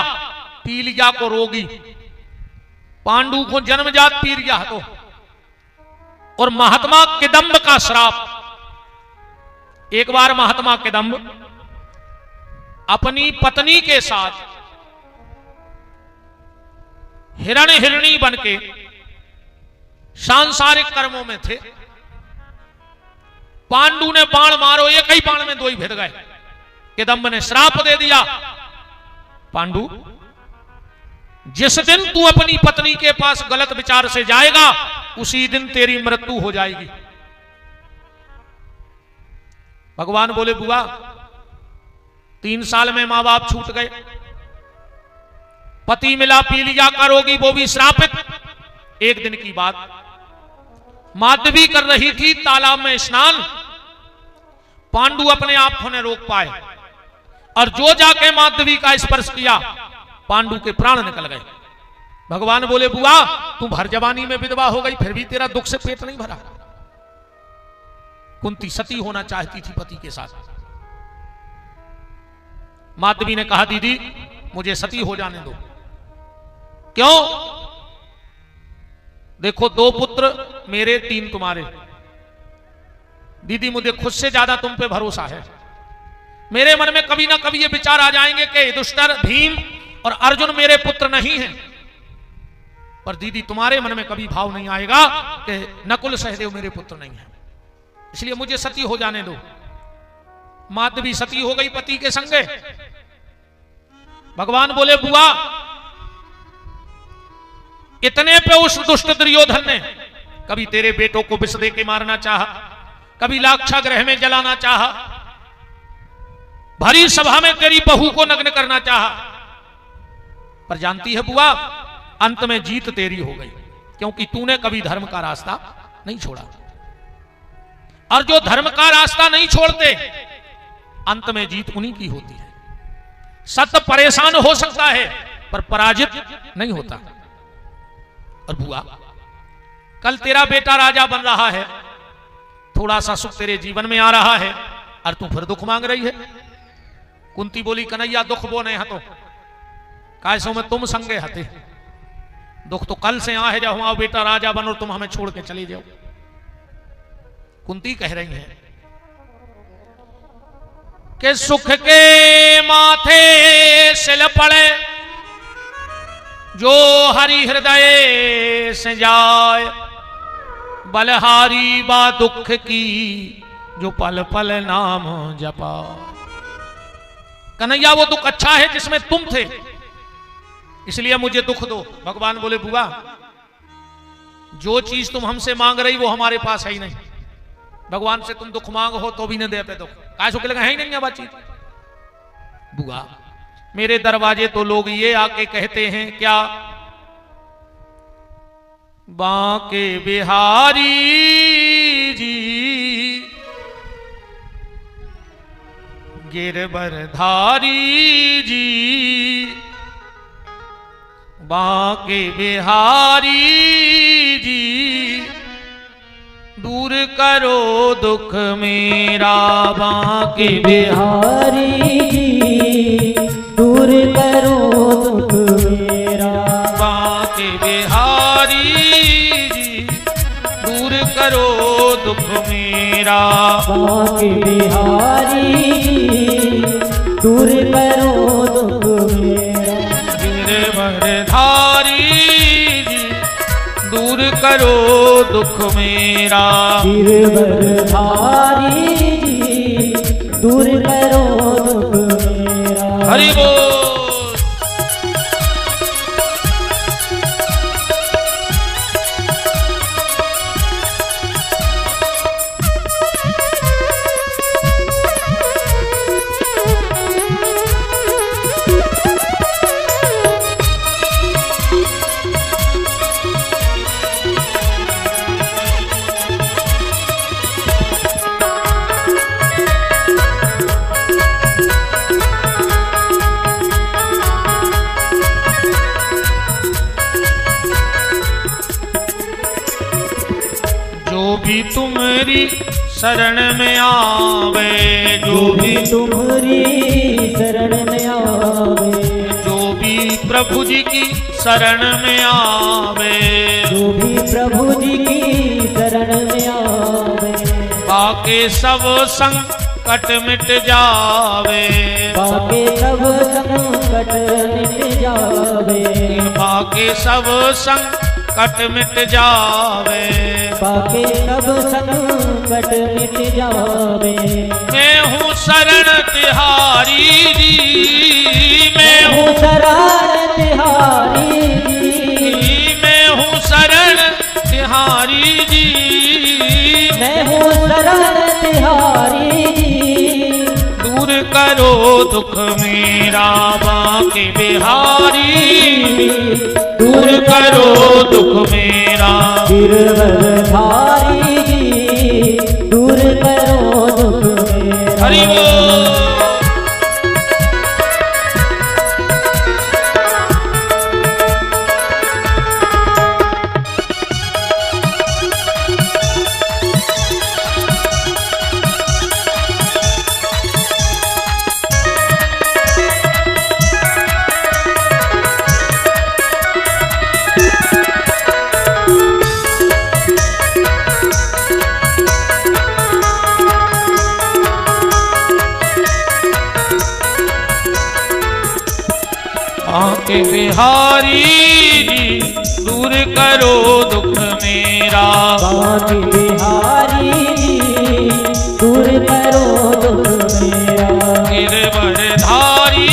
पीलिया को रोगी, पांडु को जन्मजात पीलिया तो, और महात्मा किदंब का श्राप। एक बार महात्मा किदंब अपनी पत्नी के साथ हिरणी बनके सांसारिक कर्मों में थे। पांडु ने बाण मारो, एक ही बाण में 2 ही भिड़ गए। किदंब ने श्राप दे दिया, पांडु जिस दिन तू अपनी पत्नी के पास गलत विचार से जाएगा उसी दिन तेरी मृत्यु हो जाएगी। भगवान बोले बुआ 3 साल में मां बाप छूट गए, पति मिला पीलिया का रोगी, वो भी श्रापित। एक दिन की बात, माधवी कर रही थी तालाब में स्नान, पांडु अपने आप को न रोक पाए और जो जाके माधवी का स्पर्श किया पांडु के प्राण निकल गए। भगवान बोले बुआ तू भर जवानी में विधवा हो गई, फिर भी तेरा दुख से पेट नहीं भरा। कुंती सती होना चाहती थी पति के साथ। माधवी ने कहा दीदी मुझे सती हो जाने दो। क्यों? देखो 2 पुत्र मेरे, 3 तुम्हारे। दीदी मुझे खुद से ज्यादा तुम पे भरोसा है। मेरे मन में कभी ना कभी ये विचार आ जाएंगे कि युधिष्ठिर, भीम और अर्जुन मेरे पुत्र नहीं हैं, पर दीदी तुम्हारे मन में कभी भाव नहीं आएगा कि नकुल सहदेव मेरे पुत्र नहीं हैं, इसलिए मुझे सती हो जाने दो। माधवी सती हो गई पति के संगे। भगवान बोले बुआ इतने पे उस दुष्ट दुर्योधन ने कभी तेरे बेटों को विष दे के मारना चाहा, कभी लाक्षागृह में जलाना चाहा, भरी सभा में तेरी बहू को नग्न करना चाहा, पर जानती है बुआ अंत में जीत तेरी हो गई, क्योंकि तूने कभी धर्म का रास्ता नहीं छोड़ा। और जो धर्म का रास्ता नहीं छोड़ते अंत में जीत उन्हीं की होती है। सत्य परेशान हो सकता है पर पराजित नहीं होता। और बुआ, कल तेरा बेटा राजा बन रहा है, थोड़ा सा सुख तेरे जीवन में आ रहा है और तू फिर दुख मांग रही है। कुंती बोली, कन्हैया दुख वो नहीं हतो कैसो में तुम संगे हते, दुख तो कल से आ है जब हमारा बेटा राजा बनो तुम हमें छोड़ के चली जाओ। कुंती कह रही है कि सुख के माथे सिल पड़े जो हरि हृदय से जाए, बलहारी बा दुख की जो पल पल नाम जपा। कन्हैया वो दुख अच्छा है जिसमें तुम थे, इसलिए मुझे दुख दो। भगवान बोले, बुआ जो चीज तुम हमसे मांग रही वो हमारे पास है ही नहीं। भगवान से तुम दुख मांग हो तो भी न दे पे दुख, कैसे के लगा है ही नहीं है बातचीत। बुआ, मेरे दरवाजे तो लोग ये आके कहते हैं क्या, बांके बिहारी जी गिरबरधारी जी, बांके बिहारी जी दूर करो दुख मेरा। बांके बिहारी जी दूर करो दुख मेरा, बांके बिहारी जी दूर करो दुख मेरा। बांके बिहारी जी दूर करो दुख मेरा। गिरबरधारी जी दूर करो दुख मेरा। गिरबरधारी जी दूर करो दुख मेरा। हरि बोल। तुम्हारी शरण में आवे, जो भी तुम्हारी शरण में आवे, जो भी प्रभु जी की शरण में आवे, जो भी प्रभु जी की शरण में आवे, बाके सब संकट मिट जावे, बाके सब संकट मिट जावे, बाके सब संकट मिट जावे, बाके सब संकट मिट जावे। मैं हूँ शरण तिहारी जी, मैं हूँ शरण तिहारी जी, मैं हूँ शरण तिहारी जी, मैं हूँ शरण तिहारी जी, दूर करो दुख मेरा बांके बिहारी, दूर करो दुख मेरा। गिरबरधारी जी दूर करो दुख मेरा। हरि बोल। बांके बिहारी जी दूर करो दुख मेरा, बांके बिहारी जी दूर करो दुख मेरा। गिरबरधारी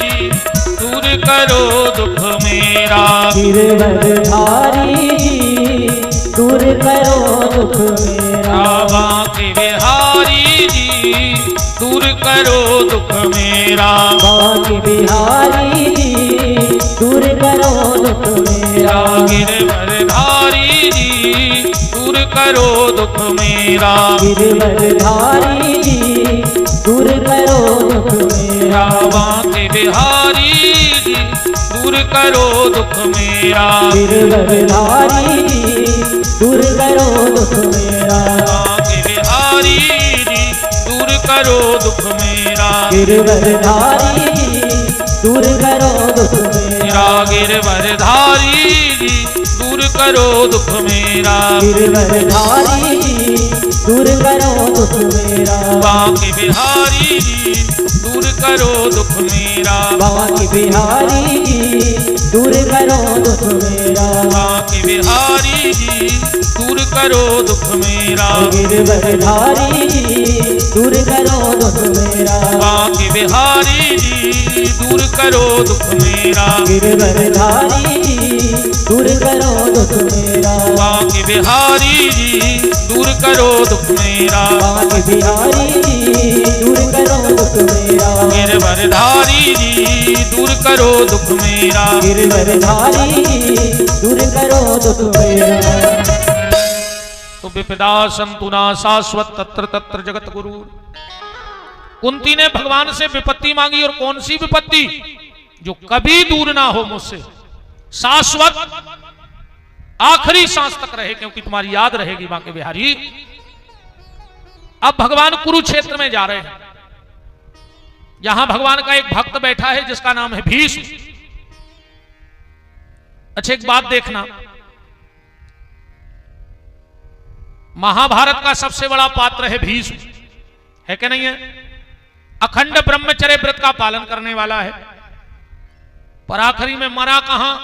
जी दूर करो दुख मेरा, गिरबरधारी जी दूर करो दुख मेरा। बांके बिहारी जी दूर करो दुख मेरा, बांके बिहारी जी दूर करो दुख मेरा। गिरबरधारी जी दूर करो दुख मेरा, गिरबरधारी जी दूर करो दुख मेरा। बांके बिहारी जी दूर करो दुख मेरा, गिरवरधारी जी दूर करो दुख मेरा, बांके बिहारी जी दूर करो दुख मेरा, गिरवरधारी जी दूर करो दुख मेरा, गिरवरधारी जी दूर करो दुख मेरा, गिरवरधारी जी दूर करो दुख मेरा, बांके बिहारी जी दूर करो दुख मेरा, बांके बिहारी जी दूर करो दुख मेरा, बांके बिहारी जी दूर करो दुख मेरा, गिरवरधारी जी दूर करो दुख मेरा, बांके बिहारी जी दूर करो दुख मेरा, गिरवरधारी जी दूर करो दुख मेरा, बांके बिहारी जी दूर करो दुख मेरा, बांके बिहारी जी दूर करो दुख मेरा, गिरवरधारी जी दूर करो दुख मेरा, गिरवरधारी जी दूर करो दुख मेरा। तो विपदा संतुना शाश्वत तत्र तत्र जगत गुरु। कुंती ने भगवान से विपत्ति मांगी, और कौन सी विपत्ति? जो कभी दूर ना हो मुझसे, शाश्वत आखिरी सांस तक रहे, क्योंकि तुम्हारी याद रहेगी बांके बिहारी। अब भगवान कुरुक्षेत्र में जा रहे हैं। यहां भगवान का एक भक्त बैठा है जिसका नाम है भीष्म। अच्छा, एक बात देखना, महाभारत का सबसे बड़ा पात्र है भीष्म, है कि नहीं है? अखंड ब्रह्मचर्य व्रत का पालन करने वाला है, पर आखिरी में मरा कहां?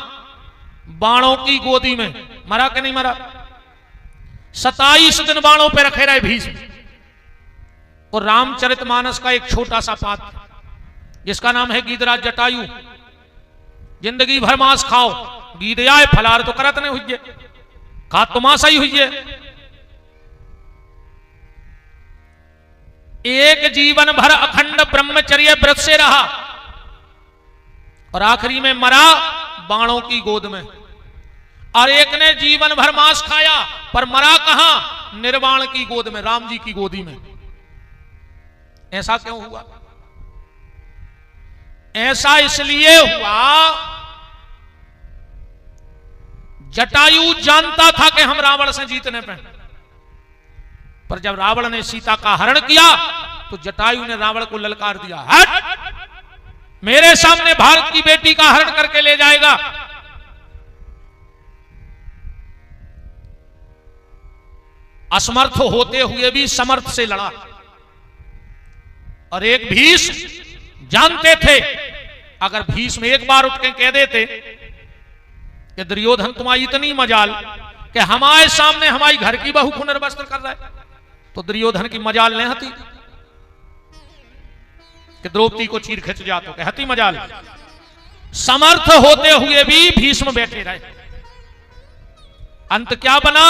बाणों की गोदी में। मरा कि नहीं मरा? 27 दिन बाणों पे रखे रहे भीष्म। और रामचरितमानस का एक छोटा सा पात्र जिसका नाम है गीधराज जटायु, जिंदगी भर मांस खाओ, गीध आए फलार तो करत नहीं हुई, खा तो मांसा ही हुई। एक जीवन भर अखंड ब्रह्मचर्य व्रत से रहा और आखिरी में मरा बाणों की गोद में। और एक ने जीवन भर मांस खाया पर मरा कहां? निर्वाण की गोद में, राम जी की गोदी में। ऐसा क्यों हुआ? ऐसा इसलिए हुआ, जटायु जानता था कि हम रावण से जीतने पे, पर जब रावण ने सीता का हरण किया तो जटायु ने रावण को ललकार दिया, हट, मेरे सामने भारत की बेटी का हरण करके ले जाएगा। असमर्थ होते हुए भी समर्थ से लड़ा। और एक भीष्म जानते थे, अगर भीष्म एक बार उठ के कह देते कि दुर्योधन तुम्हारी इतनी मजाल कि हमारे सामने हमारी घर की बहू को निर्वस्त्र कर रहा है, तो दुर्योधन की मजाल नहीं हती कि द्रौपदी को चीर खिंच जा, तो कहती मजाल। समर्थ होते हुए भी भीष्म बैठे रहे। अंत क्या बना?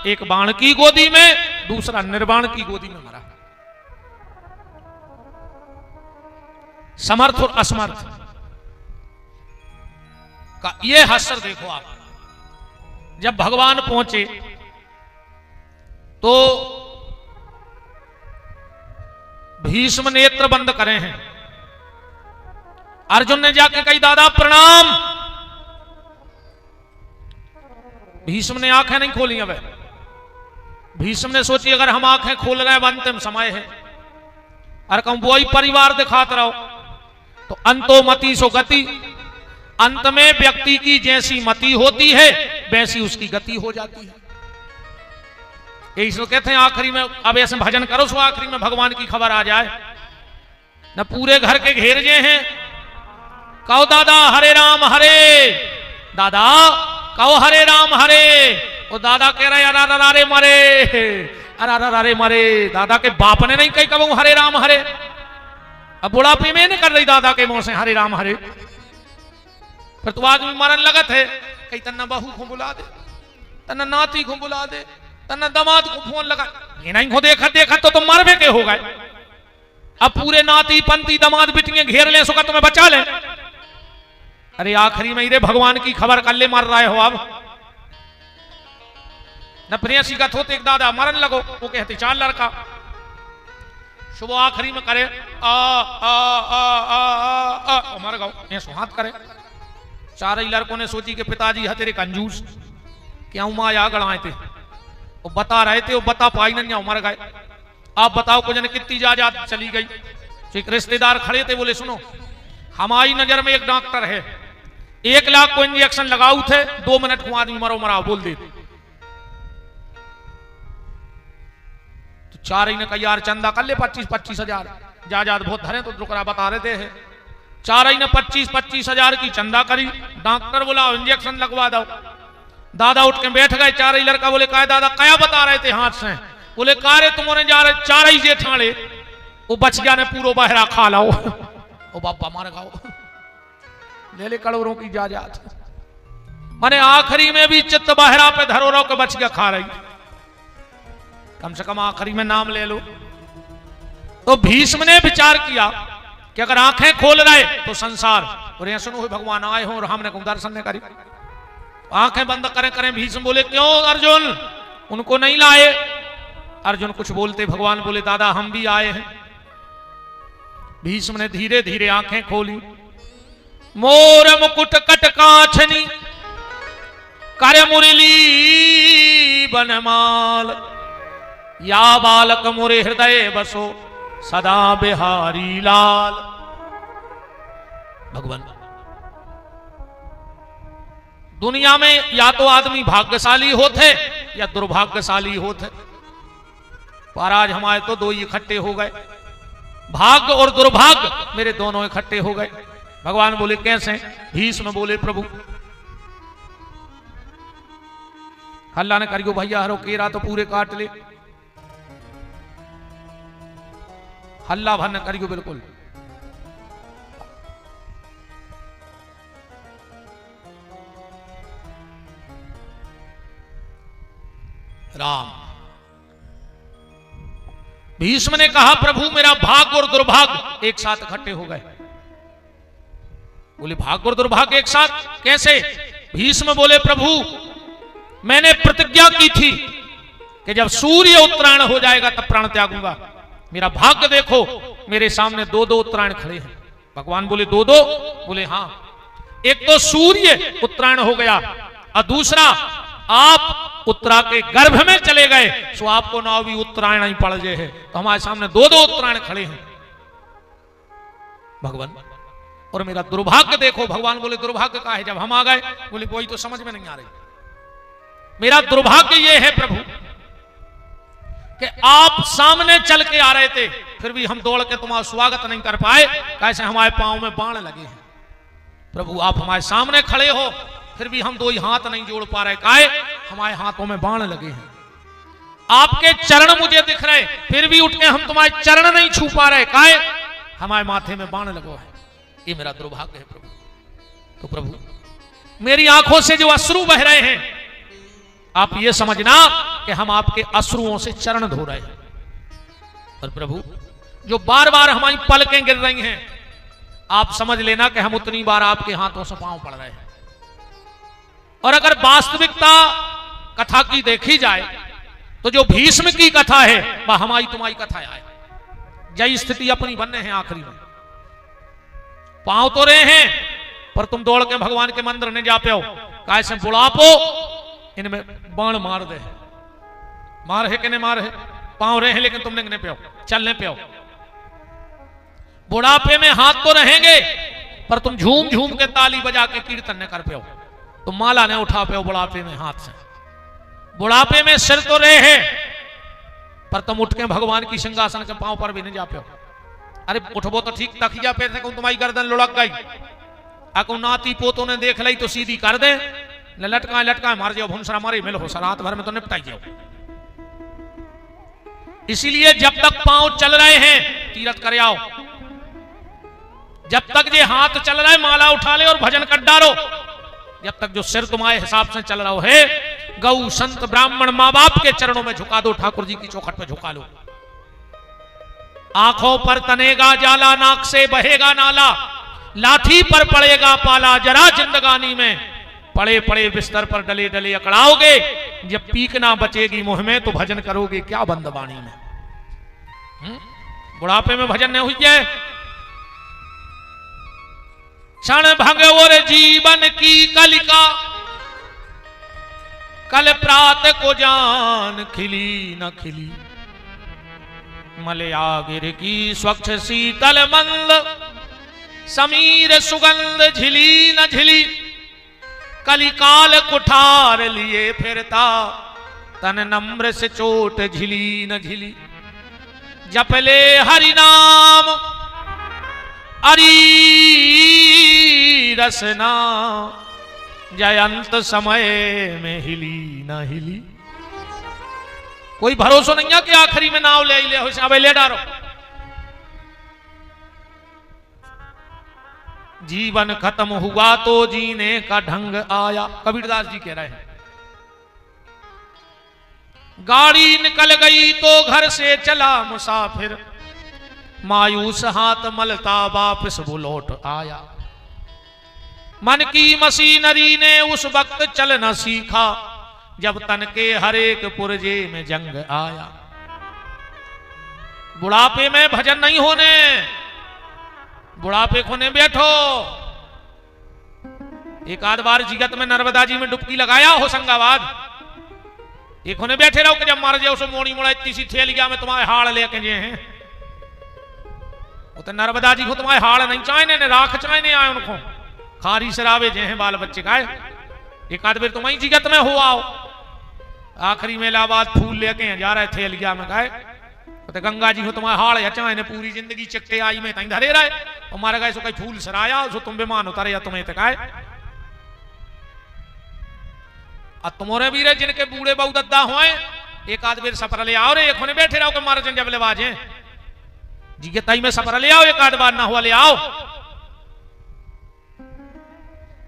एक बाण की गोदी में, दूसरा निर्वाण की गोदी में मरा। समर्थ और असमर्थ का ये हश्र देखो आप। जब भगवान पहुंचे तो भीष्म नेत्र बंद करे हैं। अर्जुन ने जाके कही, दादा प्रणाम। भीष्म ने आंखें नहीं खोली। अब भीष्म ने सोची अगर हम आंखें खोल रहे हैं, अंतिम समय है, और कहूं वही परिवार दिखाते रहो, तो अंतो मति सो गति। अंत में व्यक्ति की जैसी मति होती है वैसी उसकी गति हो जाती है। यही कहते हैं आखिरी में अब ऐसे भजन करो सो आखिरी में भगवान की खबर आ जाए। न पूरे घर के घेर जे हैं, कहो दादा हरे राम हरे, दादा कहो हरे राम हरे। और दादा कह रहे अरे मरे, अरे मरे। दादा के बाप ने नहीं कही कबू हरे राम हरे। अब बुढ़ापे में नहीं कर रही दादा के मुंह से हरे राम हरे। फिर तो आदमी मरन लगत है, कहीं तन्ना बहू को बुला दे, तन्ना नाती को बुला दे, तन्ना दामाद को फोन लगा। ये नहीं को देखा देखा तो तुम मरबे के हो गए। अब पूरे नाती पंती दामाद बिटिया घेर ले, सुखा तुम्हें बचा ले। अरे आखिरी में इधे भगवान की खबर कर ले, मर रहे हो। अब न प्रेयसी का थोते एक दादा मरन लगो, वो कहते चाल लड़का सुबह आखिरी में करे आ आ आ आ आ आ मर गओ ऐसो हाथ करे। चार ही लड़कों ने सोची कि पिताजी है तेरे कंजूस क्या माँ या गड़ाए थे वो बता रहे थे वो बता पाई नहीं मर गए। आप बताओ को जने कितनी जायदाद चली गई। तो एक रिश्तेदार खड़े थे बोले सुनो हमारी नजर में एक डॉक्टर है 1 लाख को इंजेक्शन लगाऊ थे 2 मिनट को आदमी मरो मराओ बोल दे। तो चार ही ने कहा यार चंदा कर ले 25-25 हजार जायदाद बहुत धरे तो रुकरा बता रहे थे। चार ही ने 25-25 हजार की चंदा करी। डॉक्टर बोला इंजेक्शन लगवा दो। दादा उठ के बैठ गए। चार ही लड़का बोले का दादा क्या बता रहे थे हाथ से। बोले का रे तुम्हारे जा रहे चार ही जेठाने वो बच जाने पूरा बहरा खा लाओ ओ बापा मार खाओ ले ले करोड़ों की जायदाद। माने आखिरी में भी चित्त बहरा पे धरो रहो के बच गया खा रही। कम से कम आखिरी में नाम ले लो। तो भीष्म ने विचार किया कि अगर आंखें खोल रहे तो संसार और यहां सुनो भगवान आए हो और हमने दर्शन ने करी। आंखें बंद करें करें। भीष्म बोले क्यों अर्जुन उनको नहीं लाए। अर्जुन कुछ बोलते भगवान बोले दादा हम भी आए हैं। भीष्म ने धीरे धीरे आंखें खोली। मोर मुकुट कटकाछनी कर मुरली बनमाल या बालक मुरे हृदय बसो सदा बिहारी लाल। भगवान दुनिया में या तो आदमी भाग्यशाली होते या दुर्भाग्यशाली होते पर आज हमारे तो 2 ही इकट्ठे हो गए। भाग्य और दुर्भाग्य मेरे दोनों इकट्ठे हो गए। भगवान बोले कैसे। भीष्म बोले प्रभु हल्ला ने करियो भैया हरो केरा तो पूरे काट ले। हल्ला भर न करियो बिल्कुल। राम भीष्म ने कहा प्रभु मेरा भाग्य और दुर्भाग्य एक साथ इकट्ठे हो गए। बोले भाग्य और दुर्भाग्य एक साथ कैसे। भीष्म बोले प्रभु मैंने प्रतिज्ञा की थी कि जब सूर्य उत्तरायण हो जाएगा तब प्राण त्यागूंगा। मेरा भाग्य देखो मेरे सामने 2-2 उत्तरायण खड़े हैं। भगवान बोले 2-2 बोले हाँ। एक तो सूर्य उत्तरायण हो गया और दूसरा आप उत्तरा के गर्भ में चले गए सो आपको ना भी उत्तरायण ही पड़ गए है। तो हमारे सामने 2-2 उत्तरायण खड़े हैं भगवान। और मेरा दुर्भाग्य देखो। भगवान बोले दुर्भाग्य का है जब हम आ गए। बोले कोई तो समझ में नहीं आ रही। मेरा दुर्भाग्य ये है प्रभु कि आप सामने चल के आ रहे थे फिर भी हम दौड़ के तुम्हारा स्वागत नहीं कर पाए। कैसे हमारे पांव में बाण लगे हैं। प्रभु आप हमारे सामने खड़े हो फिर भी हम 2 ही हाथ नहीं जोड़ पा रहे। काहे हमारे हाथों में बाण लगे हैं। आपके चरण मुझे दिख रहे फिर भी उठ के हम तुम्हारे चरण नहीं छू पा रहे। काहे हमारे माथे में बाण लगो है। ये मेरा दुर्भाग्य है प्रभु। तो प्रभु मेरी आंखों से जो अश्रु बह रहे हैं आप ये समझना कि हम आपके अश्रुओं से चरण धो रहे हैं। और प्रभु जो बार बार हमारी पलकें गिर रही हैं आप समझ लेना कि हम उतनी बार आपके हाथों से पांव पड़ रहे हैं। और अगर वास्तविकता कथा की देखी जाए तो जो भीष्म की कथा है वह हमारी तुम्हारी कथा है। जय स्थिति अपनी बनने हैं आखिरी में। पांव तो रहे हैं पर तुम दौड़ के भगवान के मंदिर नहीं जा पाओ। कैसे बुढ़ापो इनमें बाण मार दे। मार है कि नहीं मार है। पांव रहे हैं लेकिन तुमने नहीं पाओ चलने पाओ। बुढ़ापे में हाथ तो रहेंगे पर तुम झूम झूम के ताली बजा के कीर्तन न कर पाओ। तुम माला ने उठा पाओ बुढ़ापे में हाथ से। बुढ़ापे में सिर तो रहे हैं पर तुम उठ के भगवान की सिंहासन के पांव पर भी नहीं जा पाओ। अरे उठबो तो ठीक तकिया पे थे तुम्हारी गर्दन लुढ़क गई। अको नाती पोतों ने देख ली तो सीधी कर दे लटका लटका मार जाओ भुनसरा मारे मिल हो रात भर में तो निपटाई जाओ। इसीलिए जब तक पांव चल रहे हैं तीरथ कर आओ। जब तक ये हाथ चल रहा है माला उठा ले और भजन कर डालो। जब तक जो सिर तुम्हारे हिसाब से चल रहा है गौ संत ब्राह्मण माँ बाप के चरणों में झुका दो। ठाकुर जी की चौखट पे झुका लो। आंखों पर तनेगा जाला नाक से बहेगा नाला लाठी पर पड़ेगा पाला जरा जिंदगानी में पड़े पड़े बिस्तर पर डले डले अकड़ाओगे। जब पीक ना बचेगी मुंह में तो भजन करोगे क्या बंदबाणी में। बुढ़ापे में भजन नहीं हुई है। क्षण भंग और जीवन की कलिका, कल प्रात को जान खिली न खिली। मलयागिर की स्वच्छ शीतल मंद, समीर सुगंध झिली न झिली। कलिकाल कुठार लिए फिरता, तन नम्र से चोट झिली न झिली। जपले हरि नाम अरी रसना, जयंत समय में हिली न हिली। कोई भरोसा नहीं है कि आखिरी में नाव ले ले हो ले डारो। जीवन खत्म हुआ तो जीने का ढंग आया, कबीरदास जी कह रहे हैं। गाड़ी निकल गई तो घर से चला मुसाफिर, मायूस हाथ मलता वापस वो लौट आया। मन की मशीनरी ने उस वक्त चल न सीखा, जब तन के हर एक पुर्जे में जंग आया। बुढ़ापे में भजन नहीं होने, बुढ़ापे खोने बैठो। एक आध बार जिगत में नर्मदा जी में डुबकी लगाया होशंगाबाद, एक होने बैठे रहो कि जब मार जाओ सो मोड़ी मोड़ा इतनी सी थेल गया मैं तुम्हारे हाड़ लेके जे हैं। वो तो नर्मदा जी को तुम्हारे हाड़ नहीं चाहने ने राख चाहने आए उनको, खारी शराबे जे हैं बाल बच्चे का। एक आध बार तुम्हारी जिगत में हो आओ। आखिरी में इलाहाबाद फूल लेके जा रहे थे लिया में गाय, तो गंगा जी को तुम्हारे हाड़ या चाहे पूरी जिंदगी चक्के आई में तई धरे रहे और मारे गए सो कई फूल सराया सो तुम बेमान उतारे या तुम्हें तक आए। और तुम्हारे भी रहे जिनके बूढ़े बहु दद्दा हुए, एक आध बार सफर ले आओ रे। एक होने बैठे रहो कि मारे जन जब लेवाज हैं जी के तई में सफर ले आओ, एक आध बार ना हुआ ले आओ।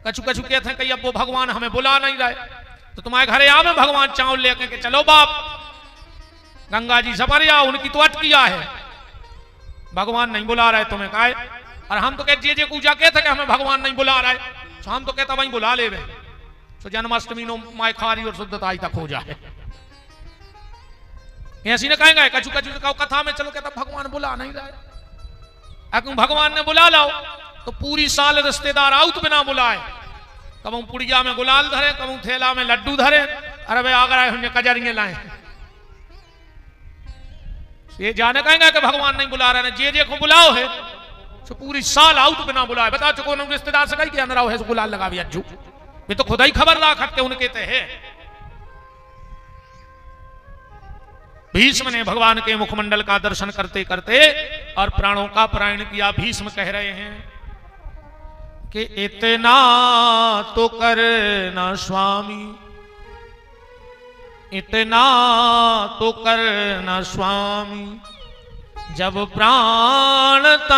कछु कछु कहते हैं कि अब वो भगवान हमें बुला नहीं रहे, तो तुम्हारे घरे आवे भगवान चावल लेके के चलो बाप गंगा जी सफर जाओ, उनकी तो अटकिया है, भगवान नहीं बुला रहे तुम्हें काहे। और हम तो कहते जे पूजा कहते कि हमें भगवान नहीं बुला रहे, तो हम तो कहता वहीं बुला ले। तो जन्माष्टमी नो माय खारी और शुद्धता तक हो जाए। ऐसी न कहेंगे कछु कछु कथा में चलो कहता भगवान बुला नहीं रहे। अगर भगवान ने बुला लाओ तो पूरी साल रिश्तेदार आउत बिना बुलाए, कबू पुड़िया में गुलाल धरे, कबू थैला में लड्डू धरे, अरे भाई आगरा हमने कजरिए लाए। ये जाने कहेंगे कि भगवान नहीं बुला रहे, जे जे को बुलाओ है तो पूरी साल आउट बिना बुलाए। बता चुको रिश्तेदार से कही के अंदर आओ है गुलाल लगा भी अज्जू, ये तो खुदा ही खबर रखत के उनके ते है। भीष्म ने भगवान के मुखमंडल का दर्शन करते करते और प्राणों का परायण किया। भीष्म कह रहे हैं कि इतना तो करना स्वामी, इतना तो करना स्वामी, जब प्राण तन